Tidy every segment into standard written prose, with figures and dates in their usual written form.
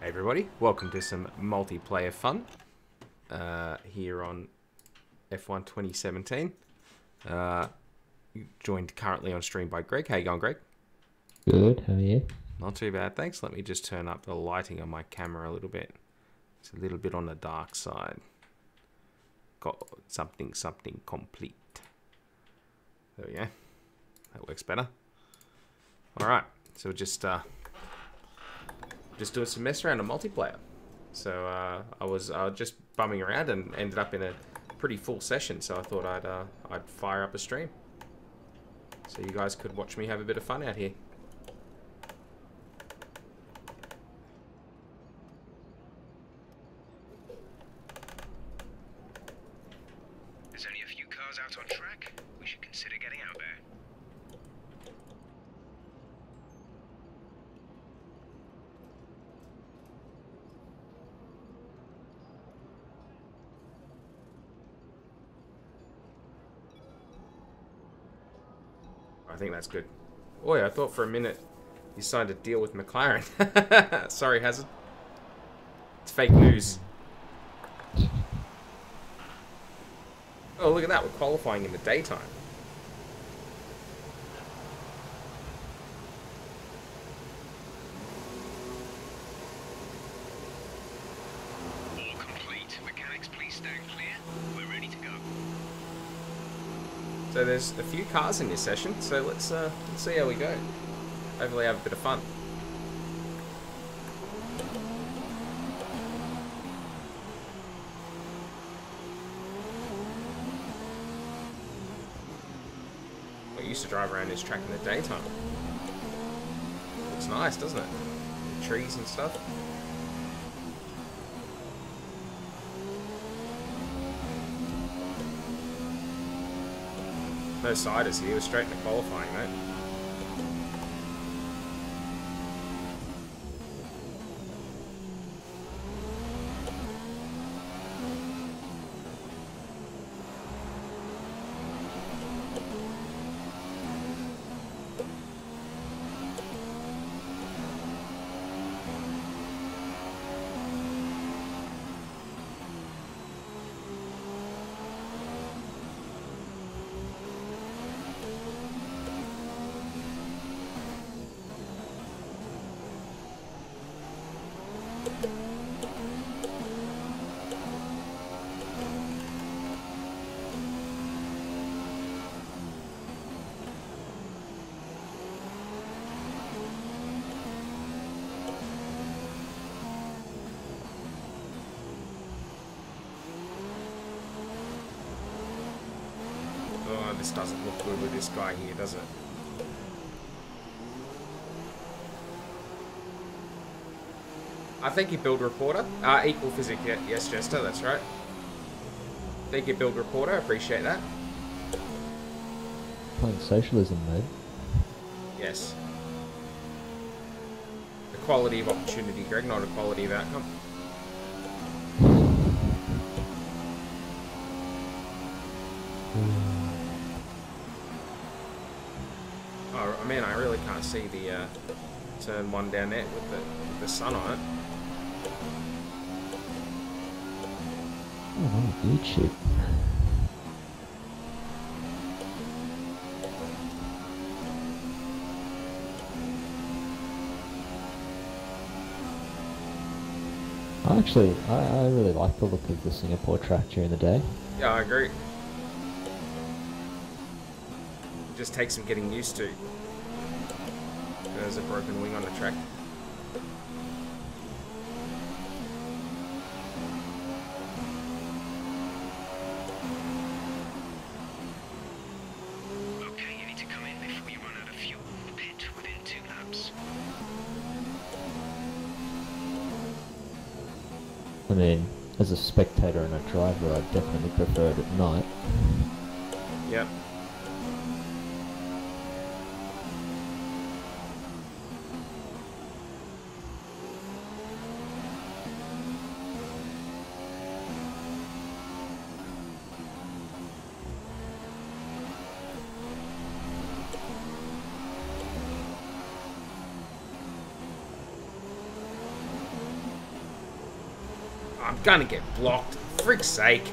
Hey everybody, welcome to some multiplayer fun here on F1 2017. Joined currently on stream by Greg. How you going, Greg? Good, how are you? Not too bad, thanks. Let me just turn up the lighting on my camera a little bit. It's a little bit on the dark side. Got something complete. There we go. That works better. Alright, so just doing some mess around on multiplayer. So I was just bumming around and ended up in a pretty full session. So I thought I'd fire up a stream, so you guys could watch me have a bit of fun out here. There's only a few cars out on track. We should consider getting out there. I think that's good. Boy, I thought for a minute you signed a deal with McLaren. Sorry, Hazard. It's fake news. Oh, look at that. We're qualifying in the daytime. All complete. Mechanics, please stand clear. We're ready to go. So there's a few cars in this session, so let's see how we go. Hopefully have a bit of fun. I used to drive around this track in the daytime. Looks nice, doesn't it? The trees and stuff. No siders here, we're straight into qualifying, mate. Oh, this doesn't look good with this guy here, does it? I thank you, Build Reporter. Equal Physic, yes, Jester, that's right. Thank you, Build Reporter, I appreciate that. Playing socialism mode. Yes. Equality of opportunity, Greg, not equality of outcome. Oh man, I really can't see the turn one down there with the sun on it. Oh, YouTube. I really like the look of the Singapore track during the day. Yeah, I agree. It just takes some getting used to. There's a broken wing on the track. Okay, you need to come in before you run out of fuel. Pit within 2 laps. I mean, as a spectator and a driver, I definitely prefer it at night. Yep. I'm gonna get blocked. For frick's sake.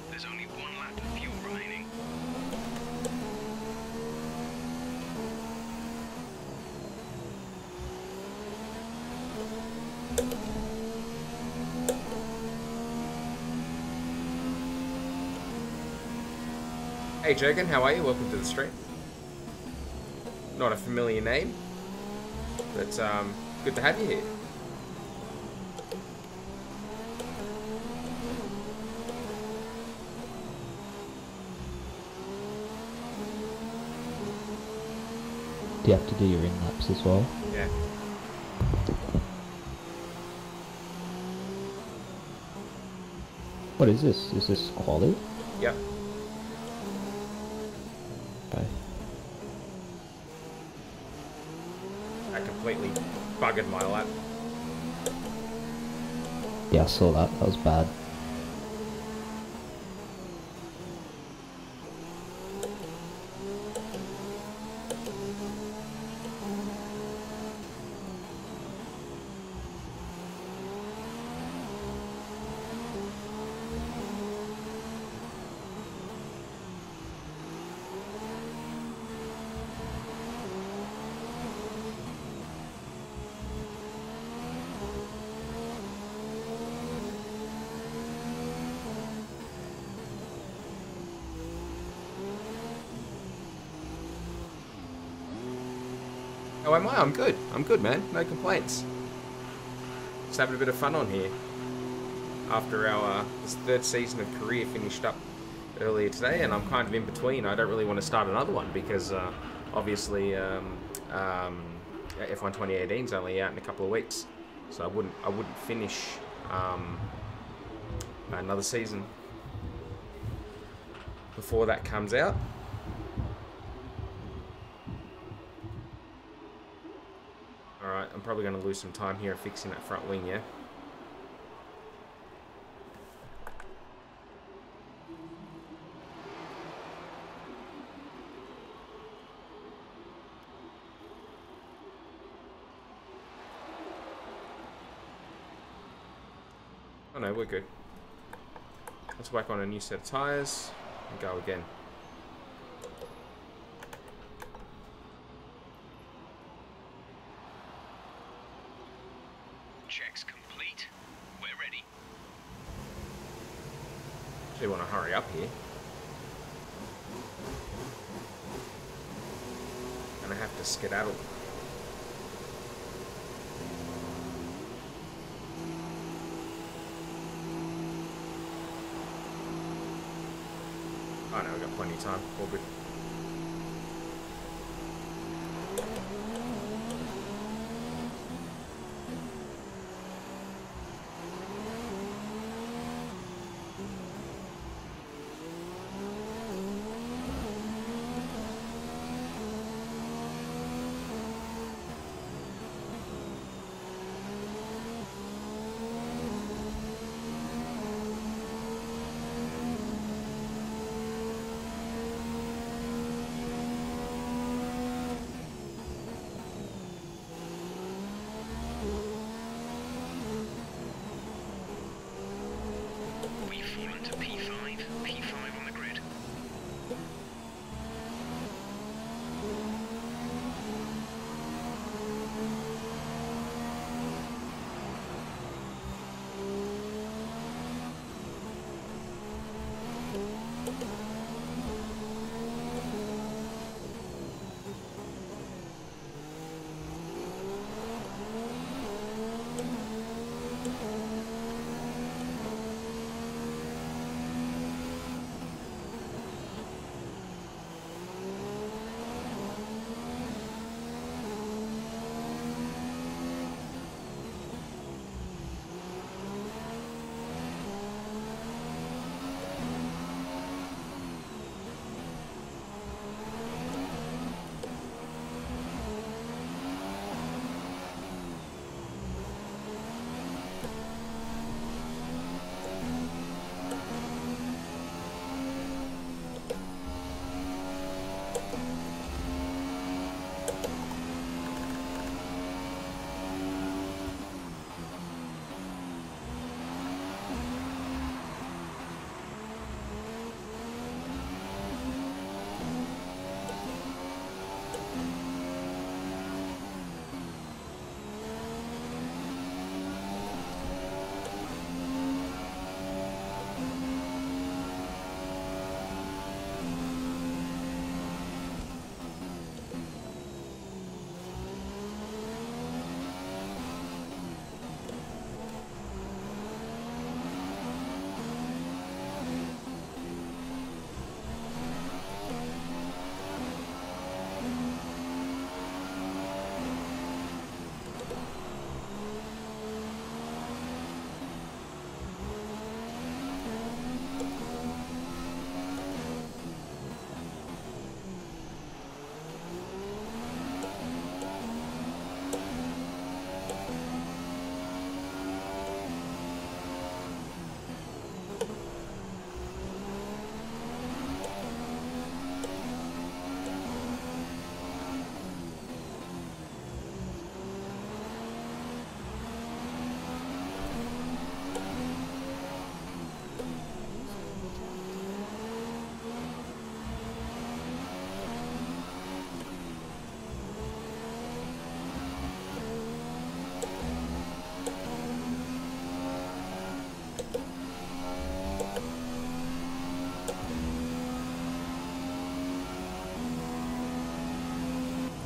There's only one lap of fuel remaining. Hey Jurgen, how are you? Welcome to the stream. Not a familiar name, but good to have you here. Do you have to do your in-laps as well? Yeah. What is this? Is this quality? Yep. Okay. I completely buggered my lap. Yeah, I saw that. That was bad. How am I? I'm good. I'm good, man. No complaints. Just having a bit of fun on here. After our this third season of Career finished up earlier today, and I'm kind of in between. I don't really want to start another one because obviously F1 2018 is only out in a couple of weeks, so I wouldn't finish another season before that comes out. Alright, I'm probably going to lose some time here fixing that front wing, yeah? Oh no, we're good. Let's whack on a new set of tyres and go again. Checks complete. We're ready. Actually want to hurry up here. Gonna have to skedaddle. Oh no, we've got plenty of time. All good.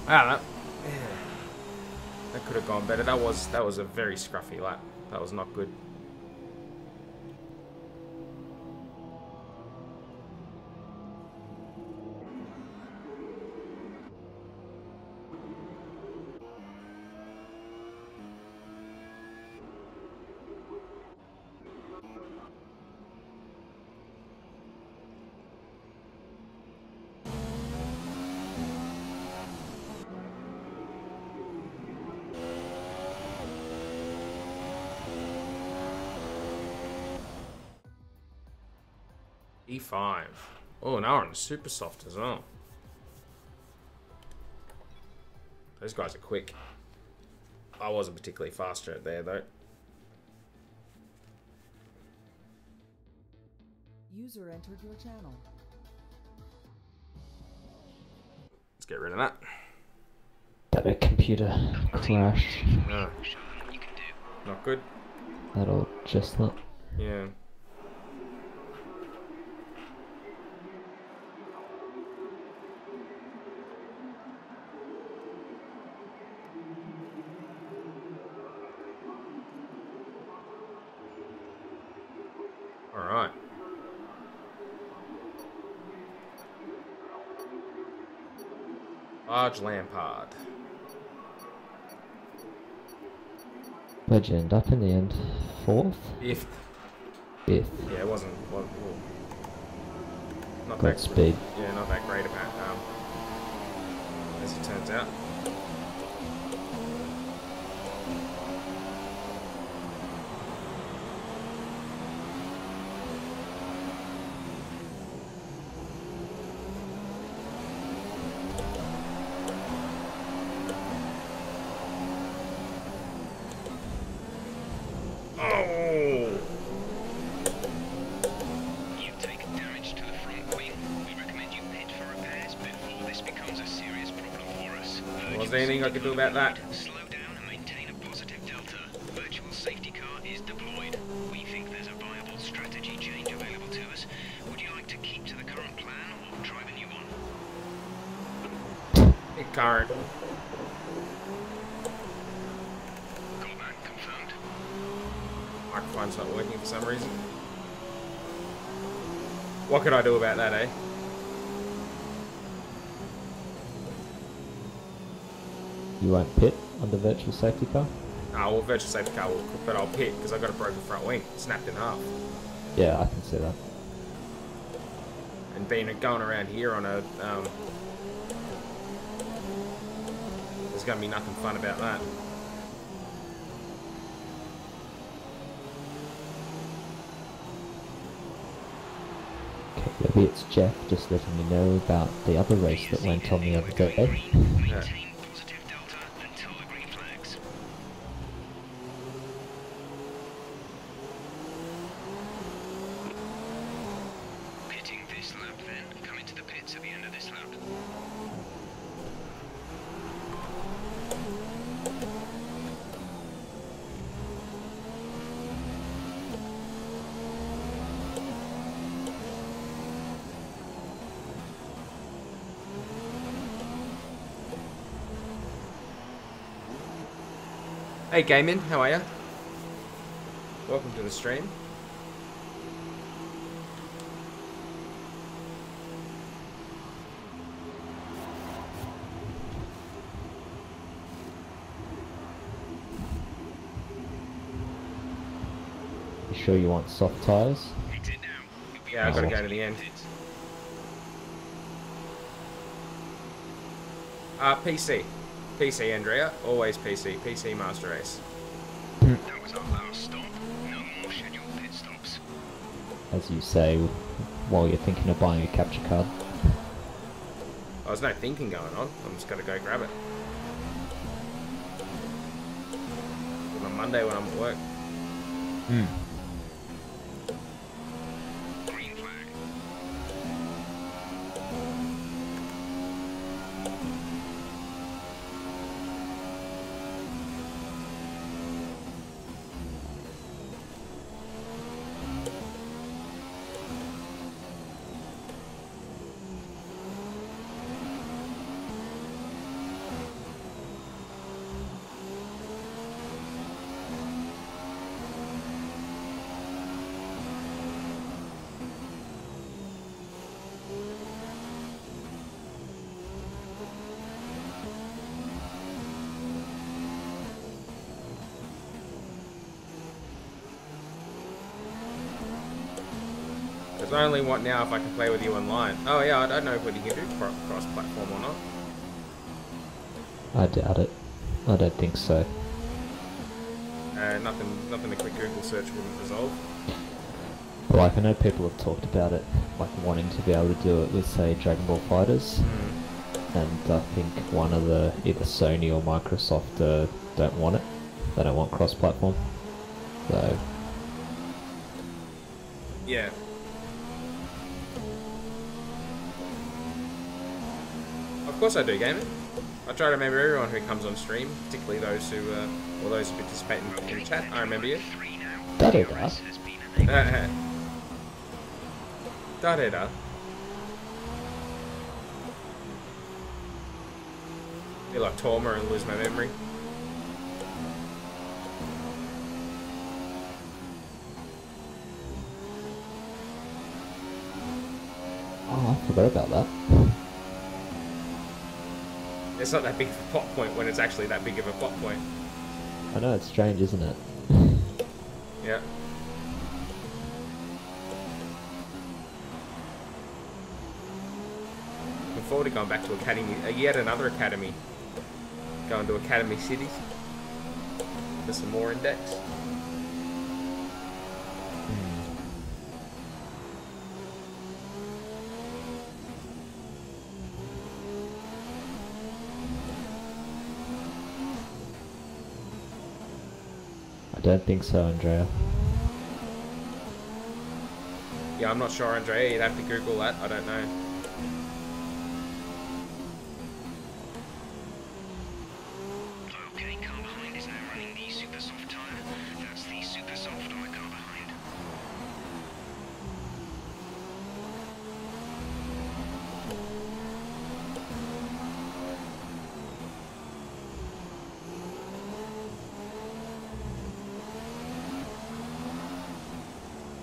Ah, yeah, that could have gone better. That was a very scruffy lap. That was not good. E5. Oh, now we're on super soft as well. Those guys are quick. I wasn't particularly faster there though. User entered your channel. Let's get rid of that. That a computer crash. No, not good. That'll just look. Yeah. All right. Large Lampard. Where'd you end up in the end? Fourth? Fifth. Fifth. Yeah, it wasn't. Not Got that speed. Yeah, not that great about as it turns out. Oh! You've taken damage to the front wing. We recommend you pit for repairs before this becomes a serious problem for us. Was there anything I could do about that? Slow down and maintain a positive delta. Virtual safety car is deployed. We think there's a viable strategy change available to us. Would you like to keep to the current plan or try the new one? It current. Got that confirmed. Microphone's not working for some reason. What could I do about that, eh? You won't pit on the virtual safety car? Ah, well, virtual safety car will, but I'll pit because I've got a broken front wing, snapped in half. Yeah, I can see that. And being going around here on a, there's going to be nothing fun about that. Okay, maybe it's Jeff just letting me know about the other race that went on the other day. Yeah. Maintain positive delta until the green flags. Pitting this lap then. Come into the pits at the end of this lap. Hey Gaming, how are ya? Welcome to the stream. You sure you want soft tyres? Exit now. You'll be Yeah, I've got to Oh. go to the end. pits. PC. PC, Andrea. Always PC. PC Master Race. That was our last stop. No more scheduled pit stops. As you say, while you're thinking of buying a capture card. Oh, there's no thinking going on. I'm just going to go grab it. On Monday when I'm at work. Green flag. I only want now if I can play with you online. Oh yeah, I don't know whether you can do cross-platform or not. I doubt it. I don't think so. Nothing a quick Google search wouldn't resolve. Like, I know people have talked about it, like wanting to be able to do it with, say, Dragon Ball Fighters. And I think one of the, either Sony or Microsoft don't want it. They don't want cross-platform. So... Yeah. Of course I do, gaming. I try to remember everyone who comes on stream, particularly those who, or those who participate in chat. I remember you. Da-da-da. Da-da-da. Be like Torma and lose my memory. Oh, I forgot about that. It's not that big of a plot point when it's actually that big of a plot point. I know, it's strange, isn't it? Yeah. Looking forward to going back to Academy, yet another Academy. Going to Academy City for some more index. I don't think so, Andrea. Yeah, I'm not sure, Andrea. You'd have to Google that. I don't know. Okay, car behind is now running the super soft tyre. That's the super soft on the car behind.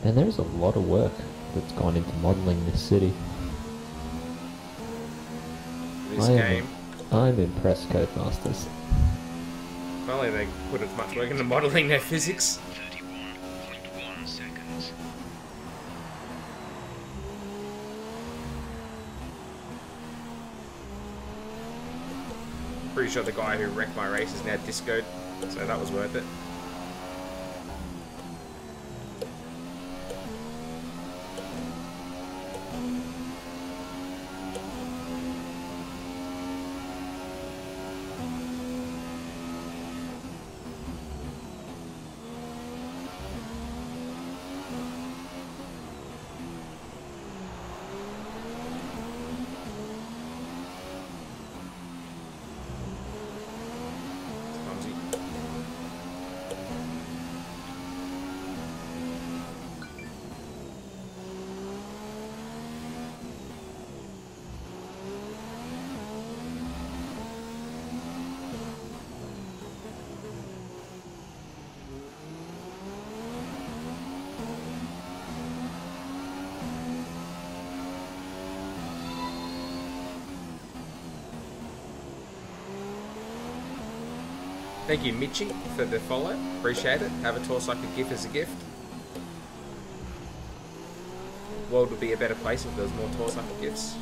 And there's a lot of work that's gone into modelling this city. This game. I'm impressed, Codemasters. If only they put as much work into modelling their physics. 31.1 seconds. Pretty sure the guy who wrecked my race is now discoed, so that was worth it. Thank you, Mitchy, for the follow. Appreciate it. Have a toss like a gift as a gift. World would be a better place if there was more Torsucker gifts.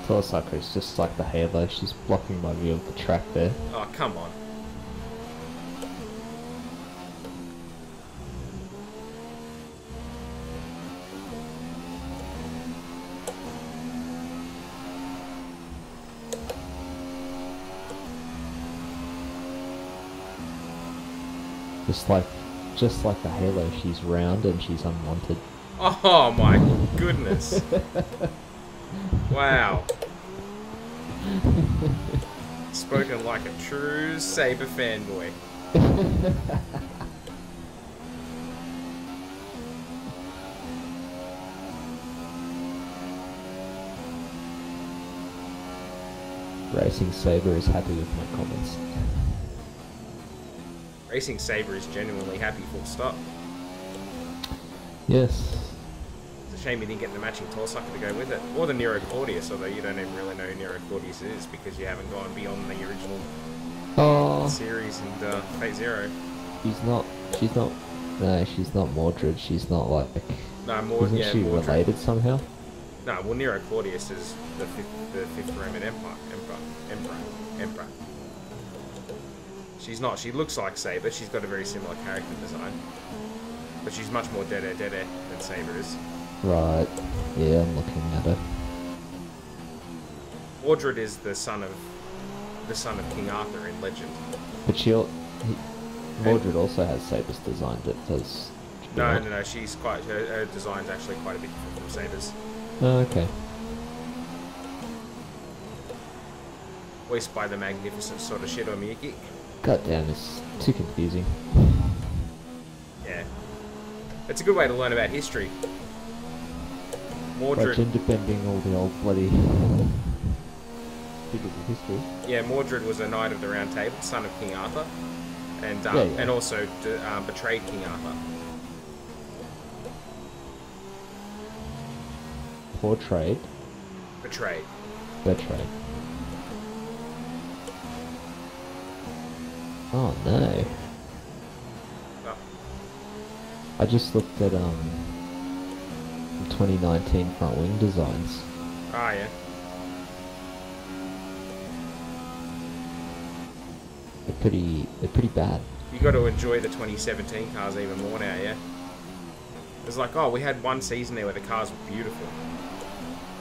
Torsucker is just like the Halo, she's blocking my view of the track there. Oh, come on. Just like the Halo, she's round and she's unwanted. Oh my goodness. Wow. Spoken like a true Saber fanboy. Racing Saber is happy with my comments. Racing Saber is genuinely happy, full stop. Yes. It's a shame you didn't get the matching Torsucker to go with it. Or the Nero Claudius, although you don't even really know who Nero Claudius is because you haven't gone beyond the original series and Fate Zero. She's not no, she's not Mordred, she's not like No, more. Isn't Yeah, she Mordred. related somehow? No, well, Nero Claudius is the fifth Roman Emperor. She's not. She looks like Saber. She's got a very similar character design, but she's much more dead than Saber is. Right. Yeah, I'm looking at her. Mordred is the son of King Arthur in legend. But Mordred also has Saber's design that does. No. She's quite. Her design's actually quite a bit different from Saber's. Oh, okay. Voiced by the magnificent sort of Shido Miyuki. God damn, it's too confusing. Yeah. It's a good way to learn about history. Mordred. Like gender bending all the old bloody figures of history. Yeah, Mordred was a knight of the Round Table, son of King Arthur, and and also betrayed King Arthur. Portrayed. Betrayed. Betrayed. Oh no. Oh. I just looked at 2019 front wing designs. Ah, yeah. They're pretty bad. You got to enjoy the 2017 cars even more now, yeah. It's like, oh, we had one season there where the cars were beautiful,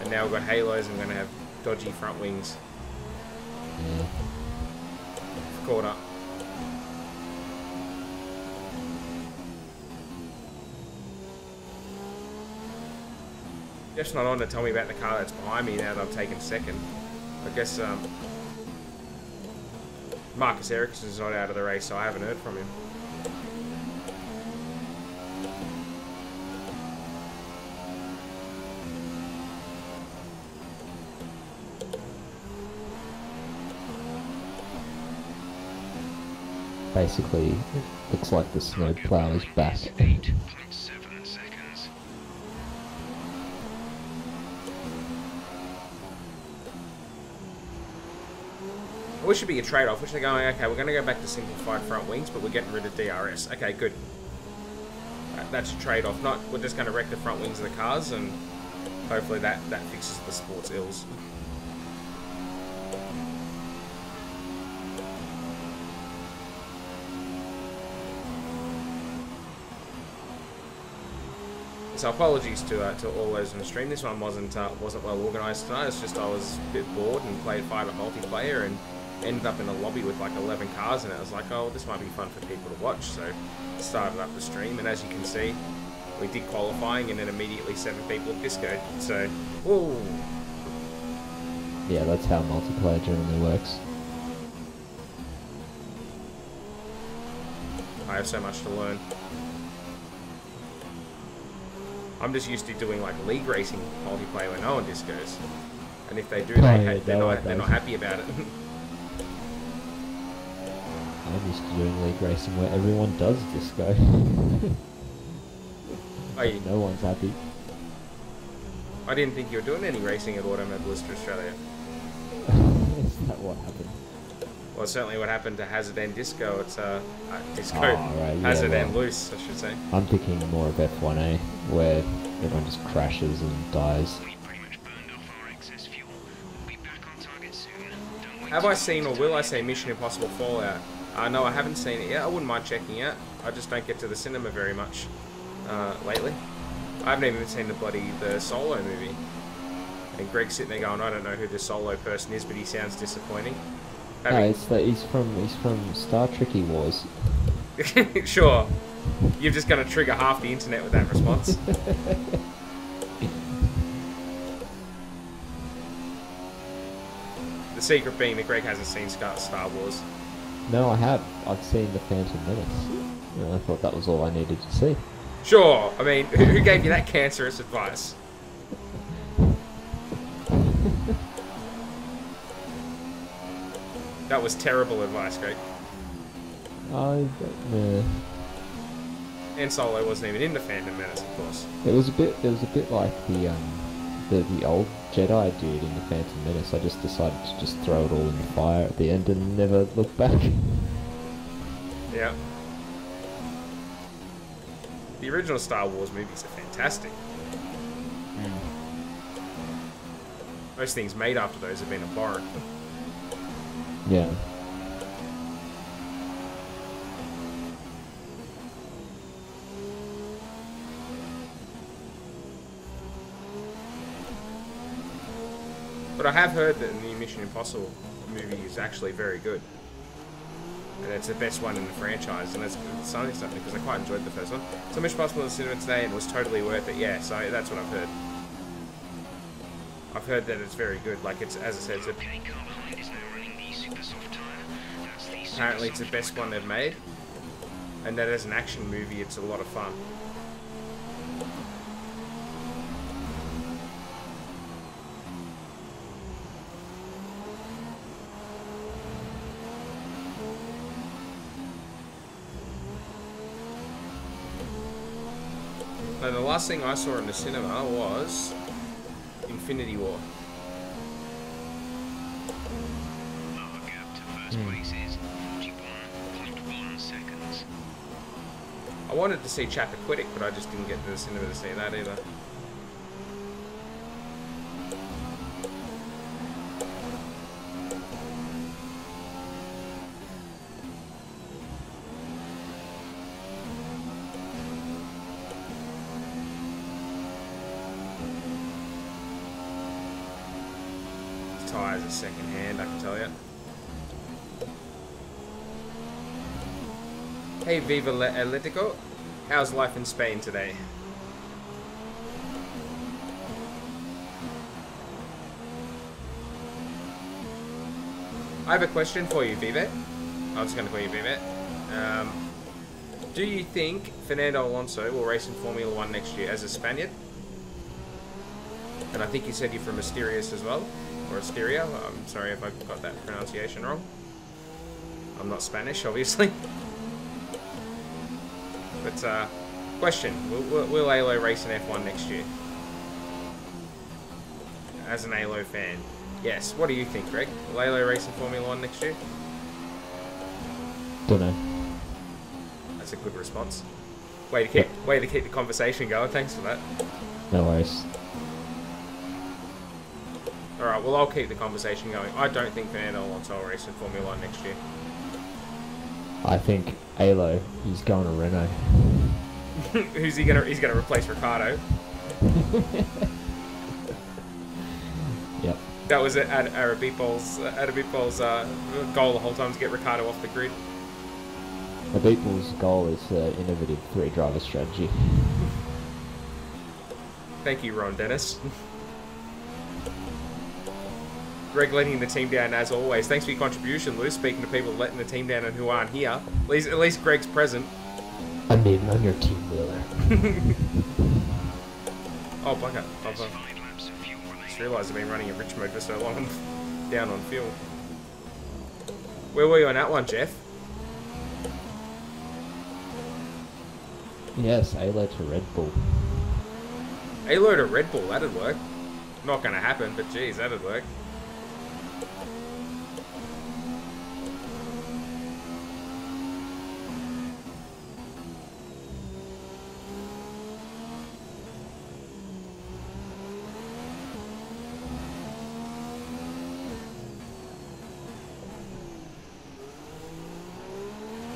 and now we've got halos and we're gonna have dodgy front wings. Yeah. Caught up. Jeff's not on to tell me about the car that's behind me now that I've taken second. I guess Marcus Ericsson's not out of the race, so I haven't heard from him. Basically, looks like the snow plow is back. 8.7 seconds. I wish it'd be a trade-off, which they're going, okay, we're going to go back to simplified front wings, but we're getting rid of DRS. Okay, good. That's a trade-off. Not, we're just going to wreck the front wings of the cars, and hopefully that fixes the sport's ills. So apologies to all those on the stream. This one wasn't well organised tonight. It's just I was a bit bored and played 5 multiplayer and ended up in a lobby with like 11 cars, and it was like, oh, this might be fun for people to watch. So started up the stream, and as you can see, we did qualifying, and then immediately 7 people discoed. So, ooh. Yeah, that's how multiplayer generally works. I have so much to learn. I'm just used to doing like league racing multiplayer where no one discos, and if they do, they're not happy about it. I'm used to doing league racing where everyone does disco. No one's happy. I didn't think you were doing any racing at Automobilista Australia. Is that what happened? Well, certainly what happened to Hazard and Disco. It's Disco, right, yeah, Hazard and Loose, I should say. I'm thinking more of F1A, where everyone just crashes and dies. We pretty much burned off our excess fuel. We'll be back on target soon. Don't wait Have I seen or will I see Mission Impossible Fallout? No, I haven't seen it yet. I wouldn't mind checking out. I just don't get to the cinema very much lately. I haven't even seen the Solo movie. And Greg's sitting there going, I don't know who this Solo person is, but he sounds disappointing. No, he's from Star Trekky Wars. Sure. You're just going to trigger half the internet with that response. The secret being that Greg hasn't seen Star Wars. No, I have. I've seen The Phantom Menace. I thought that was all I needed to see. Sure. I mean, who gave you that cancerous advice? That was terrible advice, Greg. No. And Solo wasn't even in the Phantom Menace, of course. It was a bit like the old Jedi dude in the Phantom Menace. I just decided to just throw it all in the fire at the end and never look back. Yeah. The original Star Wars movies are fantastic. Most things made after those have been abhorrent. Yeah. But I have heard that the new Mission Impossible movie is actually very good. And it's the best one in the franchise, and that's something because I quite enjoyed the first one. So Mission Impossible in the cinema today, and it was totally worth it. Yeah, so that's what I've heard. I've heard that it's very good. Like it's, as I said, it's apparently it's the best one they've made, and that as an action movie, it's a lot of fun. Now, the last thing I saw in the cinema was Infinity War. Our gap to first place is 41.1 seconds. I wanted to see Chappaquiddick, but I just didn't get to the cinema to see that either. Tires are second hand, I can tell you. Hey Viva Atletico, how's life in Spain today? I have a question for you, Vivet. I'm just going to call you Vivet. Do you think Fernando Alonso will race in Formula 1 next year as a Spaniard? And I think you said you're from Asturias as well. Or Asteria. I'm sorry if I got that pronunciation wrong. I'm not Spanish, obviously. But, question. Will Alo race in F1 next year? As an Alo fan. Yes. What do you think, Greg? Will Alo race in Formula 1 next year? Don't know. That's a good response. Way to keep the conversation going. Thanks for that. No worries. Alright, well, I'll keep the conversation going. I don't think Fernando Alonso will race in Formula 1 next year. I think Alo, he's going to Renault. Who's he gonna? He's gonna replace Ricardo. Yep. That was Arabipol's goal the whole time, to get Ricardo off the grid. The Beatles' goal is innovative 3-driver strategy. Thank you, Ron Dennis. Greg letting the team down as always. Thanks for your contribution, Lou. Speaking to people letting the team down and who aren't here. At least Greg's present. I'm even on your team, Wheeler. Oh, bugger. I just realised I've been running in rich mode for so long. I'm down on fuel. Where were you on that one, Jeff? Yes, Alo to Red Bull. Alo to Red Bull, that'd work. Not gonna happen, but geez, that'd work.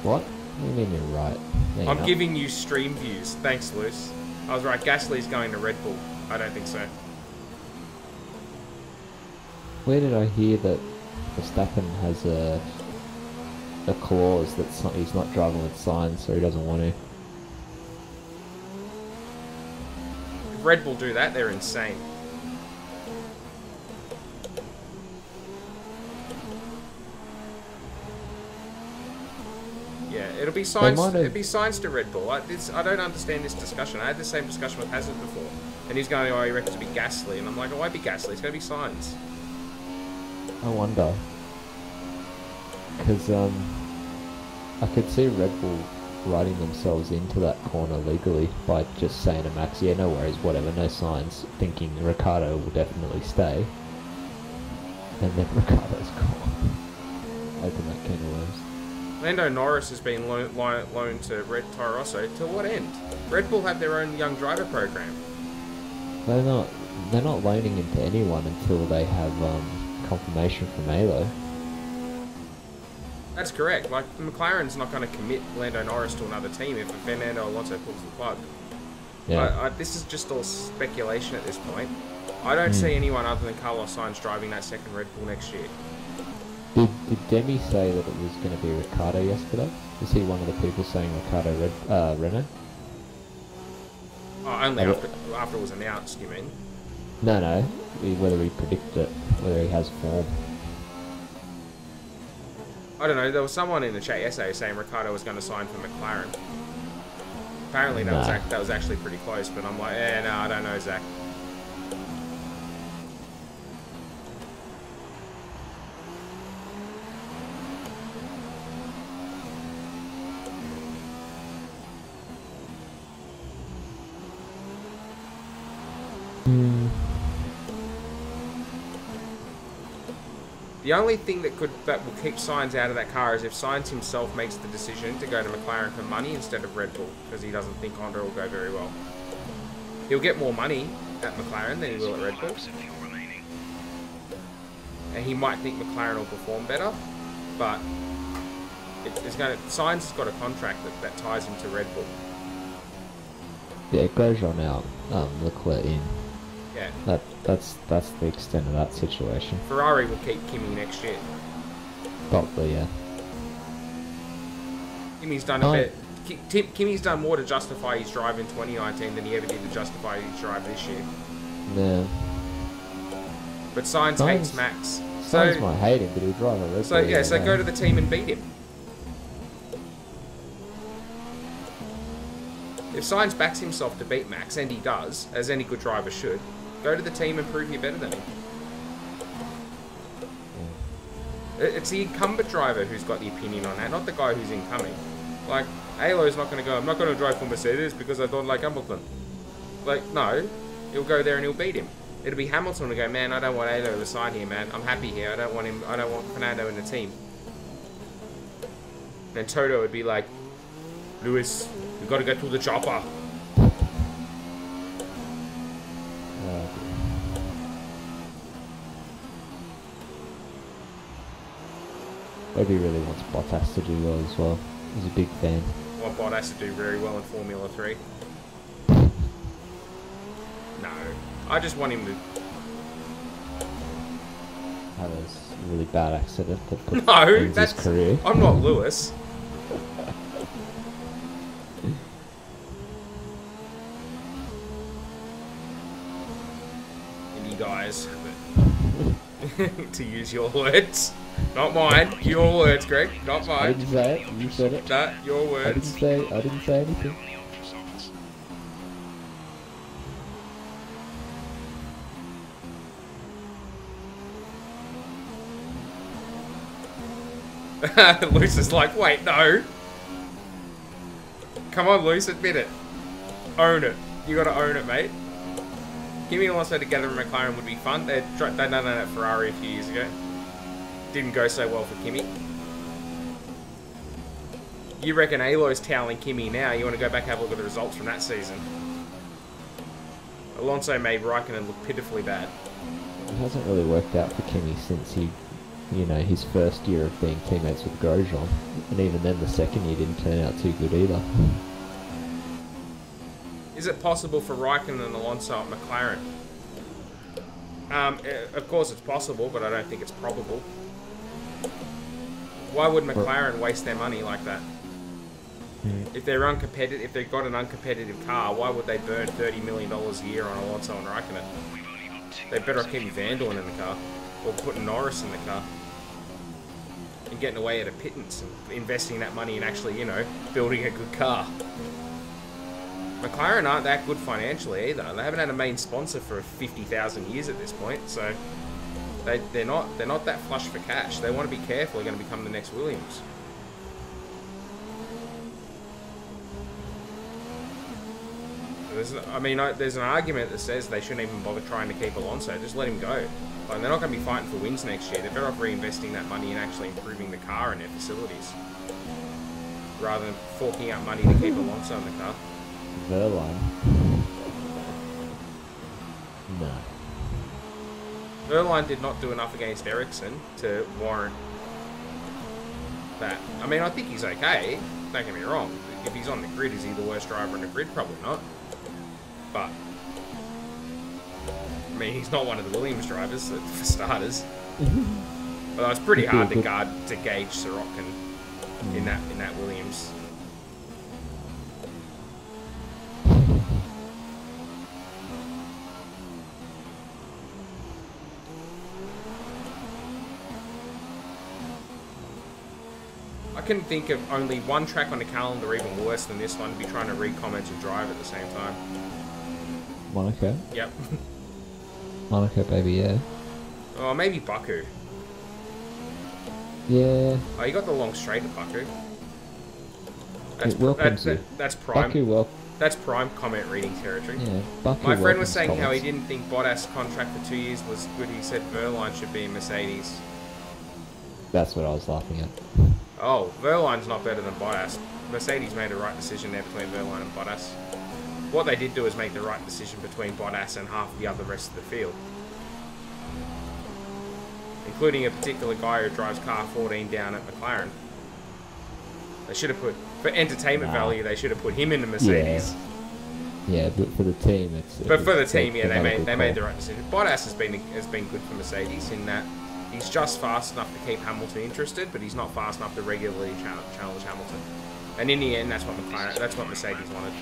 What? What do you mean you're right? No, you're I'm not. giving you stream views. Thanks, Luce. I was right. Gasly's going to Red Bull. I don't think so. Where did I hear that Verstappen has a clause that he's not driving with signs, so he doesn't want to? If Red Bull do that, they're insane. Yeah, it'll be signs. It'll be signs to Red Bull. I don't understand this discussion. I had the same discussion with Hazard before, and he's going, "Oh, he reckons it'll be Gasly," and I'm like, "Oh, it won't be Gasly. It's going to be signs." I wonder. Because I could see Red Bull writing themselves into that corner legally by just saying to Max, yeah, no worries, whatever, no signs, thinking Ricardo will definitely stay. And then Ricardo's gone. Open that can of worms. Lando Norris has been loaned to Toro Rosso. To what end? Red Bull have their own young driver program. They're not loaning him to anyone until they have confirmation from Halo. That's correct. Like, McLaren's not going to commit Lando Norris to another team if Fernando Alonso pulls the plug. Yeah. This is just all speculation at this point. I don't see anyone other than Carlos Sainz driving that second Red Bull next year. Did Demi say that it was going to be Ricciardo yesterday? Was he one of the people saying Ricciardo Renault? Oh, only after it was announced, you mean? No. Whether he predicted it, whether he has form. I don't know. There was someone in the chat yesterday saying Ricciardo was going to sign for McLaren. Apparently that was actually pretty close, but I'm like, no, I don't know, Zach. The only thing that will keep Sainz out of that car is if Sainz himself makes the decision to go to McLaren for money instead of Red Bull, because he doesn't think Honda will go very well. He'll get more money at McLaren than he will at Red Bull. And he might think McLaren will perform better, but Sainz has got a contract that ties him to Red Bull. Yeah, Grosjean out, Leclerc in. Yeah. That's the extent of that situation. Ferrari will keep Kimi next year. Probably, yeah. Kimi's done a bit. Kimi's done more to justify his drive in 2019 than he ever did to justify his drive this year. Yeah. But Sainz hates Max. Sainz might hate him, but he'll drive a Red Bull. So go to the team and beat him. If Sainz backs himself to beat Max, and he does, as any good driver should, go to the team and prove you're better than him. It's the incumbent driver who's got the opinion on that, not the guy who's incoming. Like, Halo's not going to go, I'm not going to drive for Mercedes because I don't like Hamilton. Like, no. He'll go there and he'll beat him. It'll be Hamilton to go, man, I don't want Halo to sign here, man. I'm happy here. I don't want Fernando in the team. And Toto would be like, Lewis, we've got to go to the chopper. Maybe he really wants Bottas to do well as well. He's a big fan. I want Bottas to do very well in Formula 3. No. I just want him to... have a really bad accident that could end his career. I'm not Lewis. And he dies. To use your words. Not mine. Your words, Greg. Not mine. I didn't say it. You said it. Nah, your words. I didn't say anything. Luce is like, wait, no. Come on, Luce, admit it. Own it. You gotta own it, mate. Kimi and Alonso together in McLaren would be fun. They'd done that at Ferrari a few years ago. Didn't go so well for Kimi. You reckon Alo's toweling Kimi now? You want to go back and have a look at the results from that season? Alonso made Raikkonen look pitifully bad. It hasn't really worked out for Kimi since his first year of being teammates with Grosjean. And even then, the second year didn't turn out too good either. Is it possible for Raikkonen and Alonso at McLaren? Of course it's possible, but I don't think it's probable. Why would McLaren waste their money like that? If they're uncompetitive, if they've got an uncompetitive car, why would they burn $30 million a year on Alonso and Raikkonen? They're better off keeping Vandoorne in the car, or putting Norris in the car, and getting away at a pittance and investing that money in actually, building a good car. McLaren aren't that good financially either. They haven't had a main sponsor for 50,000 years at this point, so they're not that flush for cash. They want to be careful. They're going to become the next Williams. There's an argument that says they shouldn't even bother trying to keep Alonso. Just let him go. Like, they're not going to be fighting for wins next year. They're better off reinvesting that money and actually improving the car and their facilities. rather than forking out money to keep Alonso in the car. Verline. No. Verline did not do enough against Ericsson to warrant that. I mean, I think he's okay. Don't get me wrong. If he's on the grid, is he the worst driver on the grid? Probably not. But I mean, he's not one of the Williams drivers for starters. But it's pretty hard to gauge Sirotkin in that Williams. I can think of only one track on the calendar even worse than this one to be trying to read comments and drive at the same time. Monaco? Yep. Monaco, baby, yeah. Oh, maybe Baku. Yeah. Oh, you got the long straight at Baku. That's prime. Baku, that's prime comment reading territory. Yeah, Baku. My friend was saying how he didn't think Bottas' contract for 2 years was good. He said Verline should be in Mercedes. That's what I was laughing at. Oh, Verline's not better than Bottas. Mercedes made the right decision there between Verline and Bottas. What they did do is make the right decision between Bottas and half the other rest of the field. Including a particular guy who drives car 14 down at McLaren. They should have put, for entertainment value, they should have put him in the Mercedes. Yeah, but for the team, it's. But for the team, yeah, they made the right decision. Bottas has been good for Mercedes in that he's just fast enough to keep Hamilton interested, but he's not fast enough to regularly challenge Hamilton. And in the end, that's what Mercedes wanted.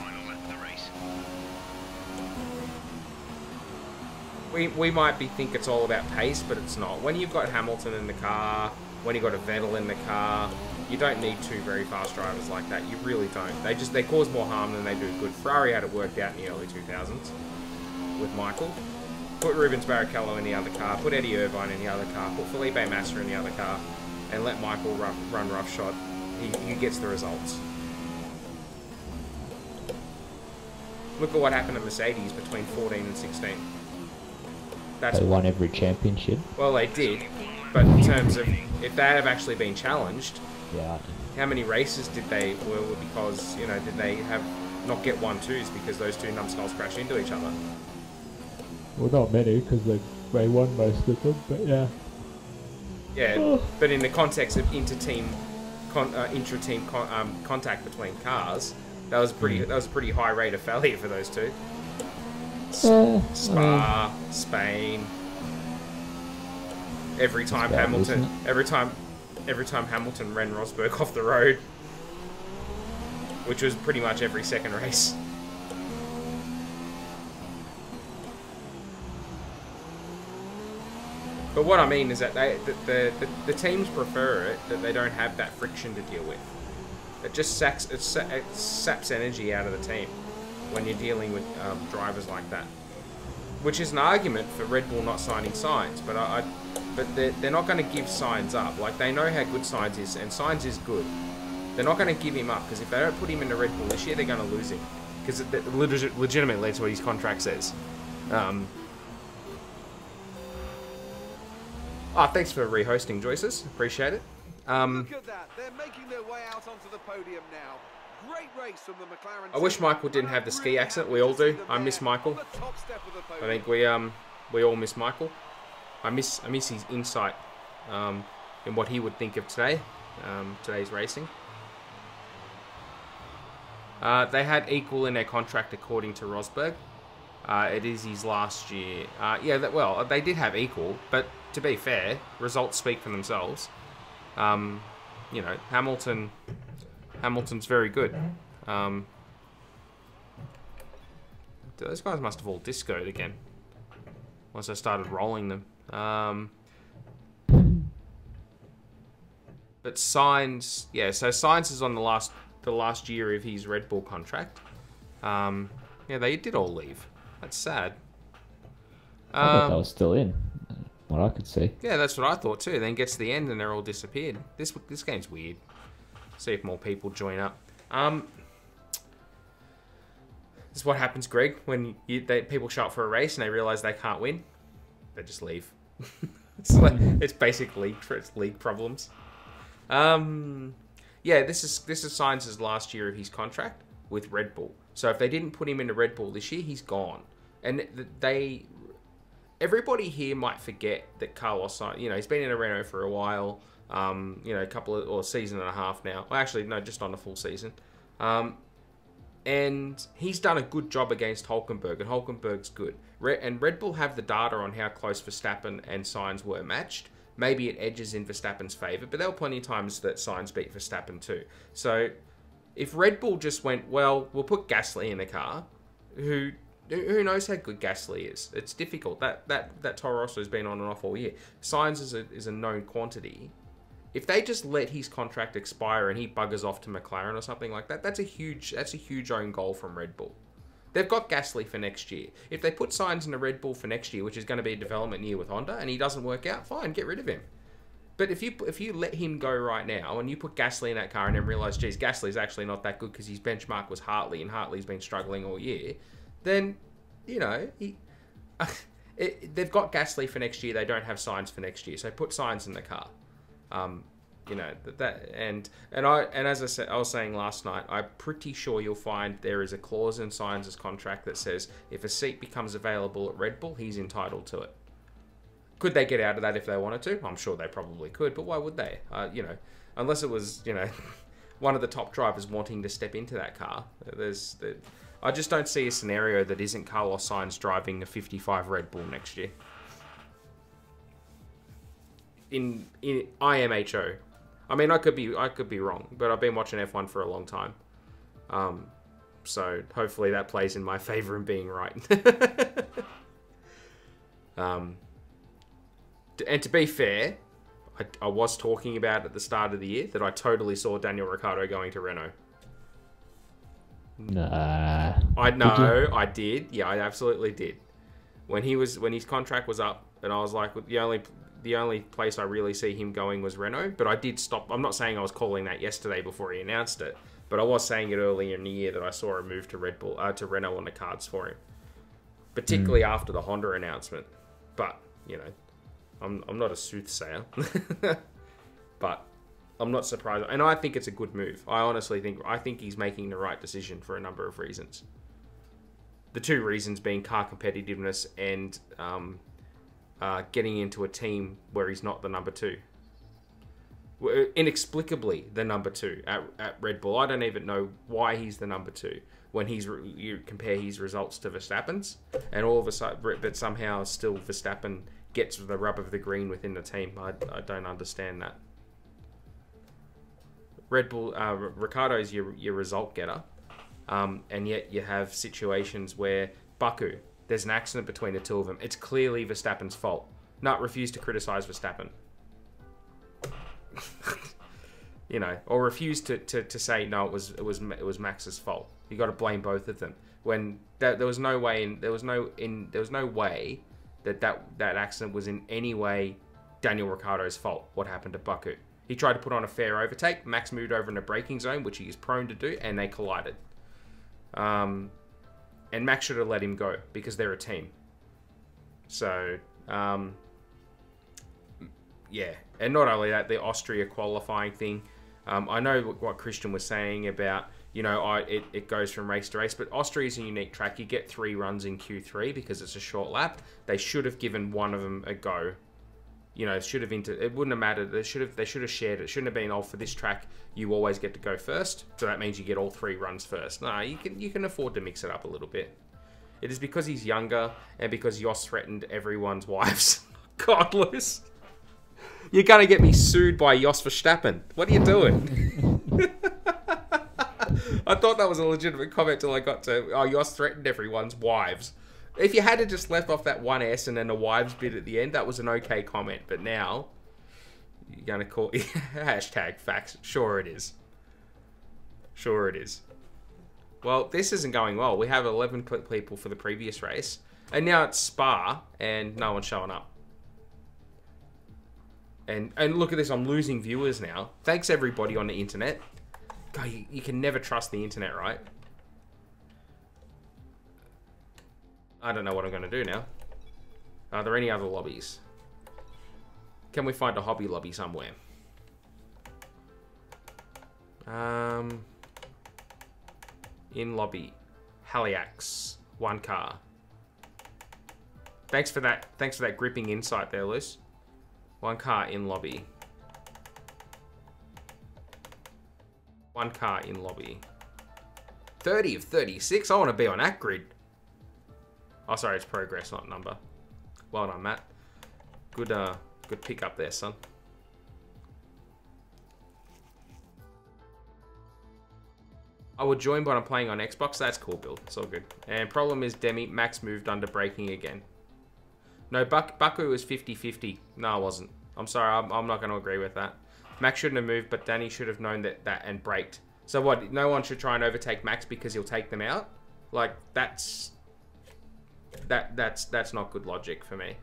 We might think it's all about pace, but it's not. When you've got Hamilton in the car, when you've got a Vettel in the car, you don't need two very fast drivers like that. You really don't. They cause more harm than they do good. Ferrari had it worked out in the early 2000s with Michael. Put Rubens Barrichello in the other car, put Eddie Irvine in the other car, put Felipe Massa in the other car, and let Michael run roughshod. He gets the results. Look at what happened to Mercedes between 14 and 16. They won every championship. Well, they did, but in terms of if they have actually been challenged, yeah. How many races did they because did they have not get 1-2s because those two numbskulls crashed into each other? Well, not many because they won most of them, but yeah. Yeah, but in the context of intra-team contact between cars, that was a pretty high rate of failure for those two. Spa, Spain. Every time Hamilton ran Rosberg off the road, which was pretty much every second race. But what I mean is that the teams prefer it, that they don't have that friction to deal with. It just saps energy out of the team when you're dealing with drivers like that. Which is an argument for Red Bull not signing Sainz, but they're not going to give Sainz up. Like, they know how good Sainz is, and Sainz is good. They're not going to give him up, because if they don't put him in the Red Bull this year, they're going to lose him. Because legitimately, that's what his contract says. Thanks for rehosting, Joyces. Appreciate it. Look at that. They're making their way out onto the podium now. Great race from the McLaren. I wish Michael didn't have the ski accent. We all do. I miss Michael. I think we all miss Michael. I miss his insight in what he would think of today's racing. They had equal in their contract according to Rosberg. It is his last year. They did have equal, but to be fair, results speak for themselves. Hamilton's very good. Those guys must have all discoed again once I started rolling them. But Sainz, so Sainz is on the last year of his Red Bull contract. They did all leave. That's sad. I thought they were still in. What I could see. Yeah, that's what I thought too. Then gets to the end and they're all disappeared. This game's weird. See if more people join up. This is what happens, Greg, when people show up for a race and they realise they can't win. They just leave. It's basic league problems. yeah, this is Sainz's last year of his contract with Red Bull. So if they didn't put him into Red Bull this year, he's gone. And everybody here might forget that Carlos Sainz, you know, he's been in a Renault for a while, you know, a season and a half now. Well, actually, no, just on a full season. And he's done a good job against Hülkenberg, and Hülkenberg's good. And Red Bull have the data on how close Verstappen and Sainz were matched. Maybe it edges in Verstappen's favour, but there were plenty of times that Sainz beat Verstappen too. So if Red Bull just went, well, we'll put Gasly in the car, who knows how good Gasly is? It's difficult. That Toro Rosso's been on and off all year. Sainz is a known quantity. If they just let his contract expire and he buggers off to McLaren or something like that, that's a huge own goal from Red Bull. They've got Gasly for next year. If they put Sainz in a Red Bull for next year, which is going to be a development year with Honda, and he doesn't work out, fine, get rid of him. But if you let him go right now and you put Gasly in that car and then realise, geez, Gasly's actually not that good because his benchmark was Hartley and Hartley's been struggling all year, then, you know, they've got Gasly for next year. They don't have Sainz for next year. So put Sainz in the car. You know, and as I said, I was saying last night, I'm pretty sure you'll find there is a clause in Sainz's contract that says if a seat becomes available at Red Bull, he's entitled to it. Could they get out of that if they wanted to? I'm sure they probably could, but why would they? You know, unless it was, you know, one of the top drivers wanting to step into that car. I just don't see a scenario that isn't Carlos Sainz driving a 55 Red Bull next year. In IMHO. I mean, I could be wrong, but I've been watching F1 for a long time. So hopefully that plays in my favor in being right. And to be fair, I was talking about at the start of the year that I totally saw Daniel Ricciardo going to Renault. Nah. I know, I did. Yeah, I absolutely did. When his contract was up, and I was like, the only place I really see him going was Renault, but I did stop. I'm not saying I was calling that yesterday before he announced it, but I was saying it earlier in the year that I saw a move to to Renault on the cards for him, particularly after the Honda announcement. But you know, I'm not a soothsayer, but I'm not surprised, and I think it's a good move. I think he's making the right decision for a number of reasons. The two reasons being car competitiveness and getting into a team where he's not the number two. Inexplicably, the number two at Red Bull. I don't even know why he's the number two when you compare his results to Verstappen's, and all of a sudden, but somehow still Verstappen gets the rub of the green within the team. I don't understand that. Red Bull, Ricciardo's your result getter, and yet you have situations where Baku, there's an accident between the two of them. It's clearly Verstappen's fault. No, refuse to criticize Verstappen. You know, or refuse to say no, it was Max's fault. You got to blame both of them. When there was no way that accident was in any way Daniel Ricciardo's fault. What happened to Baku? He tried to put on a fair overtake. Max moved over in a braking zone, which he is prone to do, and they collided. And Max should have let him go because they're a team. So, yeah. And not only that, the Austria qualifying thing. I know what Christian was saying about, you know, it goes from race to race, but Austria is a unique track. You get 3 runs in Q3 because it's a short lap. They should have given one of them a go. You know, it wouldn't have mattered. They should have shared it. It shouldn't have been, oh, for this track, you always get to go first. So that means you get all 3 runs first. No, you can afford to mix it up a little bit. It is because he's younger and because Jos threatened everyone's wives. God, Lewis. You're going to get me sued by Jos Verstappen. What are you doing? I thought that was a legitimate comment till I got to, oh, Jos threatened everyone's wives. If you had to just left off that one S and then the wives bit at the end, that was an okay comment. But now, you're going to call... hashtag facts. Sure it is. Sure it is. Well, this isn't going well. We have 11 people for the previous race. And now it's Spa, and no one's showing up. And look at this, I'm losing viewers now. Thanks everybody on the internet. God, you can never trust the internet, right? I don't know what I'm going to do now. Are there any other lobbies? Can we find a hobby lobby somewhere? In lobby. Haliax. 1 car. Thanks for that. Thanks for that gripping insight there, Luce. 1 car in lobby. 1 car in lobby. 30 of 36. I want to be on that grid. Oh, sorry, it's progress, not number. Well done, Matt. Good pick up there, son. I would join, but I'm playing on Xbox. That's cool, Bill. It's all good. And problem is, Demi, Max moved under braking again. No, Baku was 50-50. No, I wasn't. I'm sorry, I'm not going to agree with that. Max shouldn't have moved, but Danny should have known that and braked. So what, no one should try and overtake Max because he'll take them out? Like, that's not good logic for me.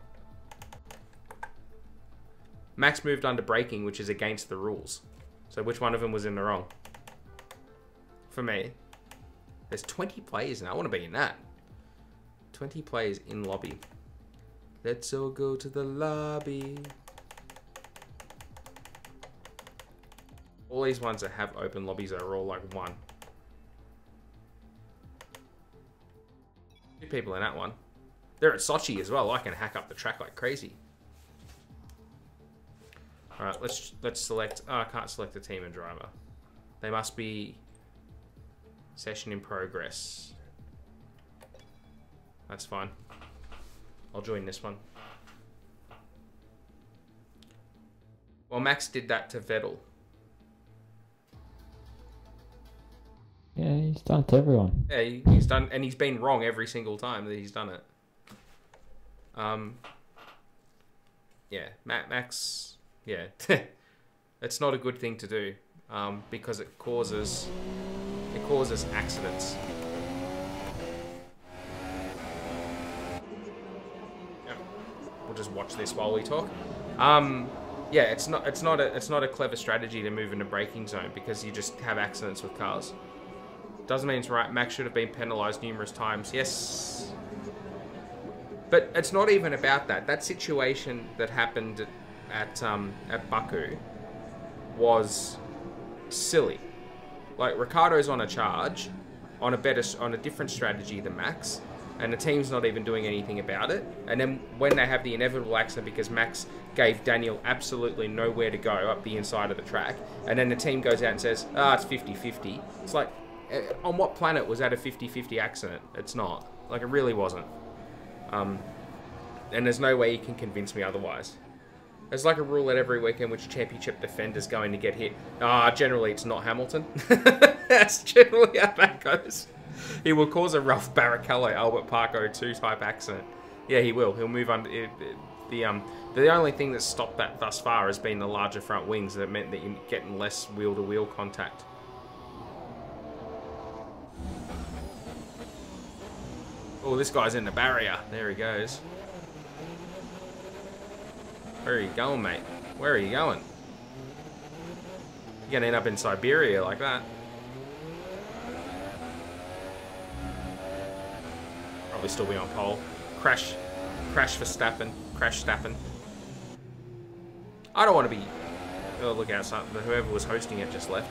Max moved under braking, which is against the rules. So which one of them was in the wrong? For me. There's 20 players now. I want to be in that. 20 players in lobby. Let's all go to the lobby. All these ones that have open lobbies are all like 1. 2 people in that one. They're at Sochi as well. I can hack up the track like crazy. All right, let's select. Oh, I can't select a team and driver. They must be session in progress. That's fine. I'll join this one. Well, Max did that to Vettel. Yeah, he's done it to everyone. Yeah, he's done, and he's been wrong every single time that he's done it. Yeah, Max. Yeah, it's not a good thing to do, because it causes accidents. Yeah. We'll just watch this while we talk. Yeah, it's not a clever strategy to move in a braking zone because you just have accidents with cars. Doesn't mean it's right. Max should have been penalised numerous times. Yes. But it's not even about that. That situation that happened at Baku was silly. Like, Ricciardo's on a charge, on a different strategy than Max, and the team's not even doing anything about it. And then when they have the inevitable accident because Max gave Daniel absolutely nowhere to go up the inside of the track, and then the team goes out and says, it's 50-50. It's like, on what planet was that a 50-50 accident? It's not. Like, it really wasn't. And there's no way you can convince me otherwise. There's like a rule at every weekend which championship defender's going to get hit. Generally it's not Hamilton. That's generally how that goes. He will cause a rough Barrichello, Albert Park 02 type accident. Yeah, he will. He'll move under... The only thing that's stopped that thus far has been the larger front wings that meant that you're getting less wheel-to-wheel contact. Oh, this guy's in the barrier. There he goes. Where are you going, mate? Where are you going? You're gonna end up in Siberia like that. Probably still be on pole. Crash for Stappen. Crash Stappen. I don't want to be... Oh, look out, something. Whoever was hosting it just left.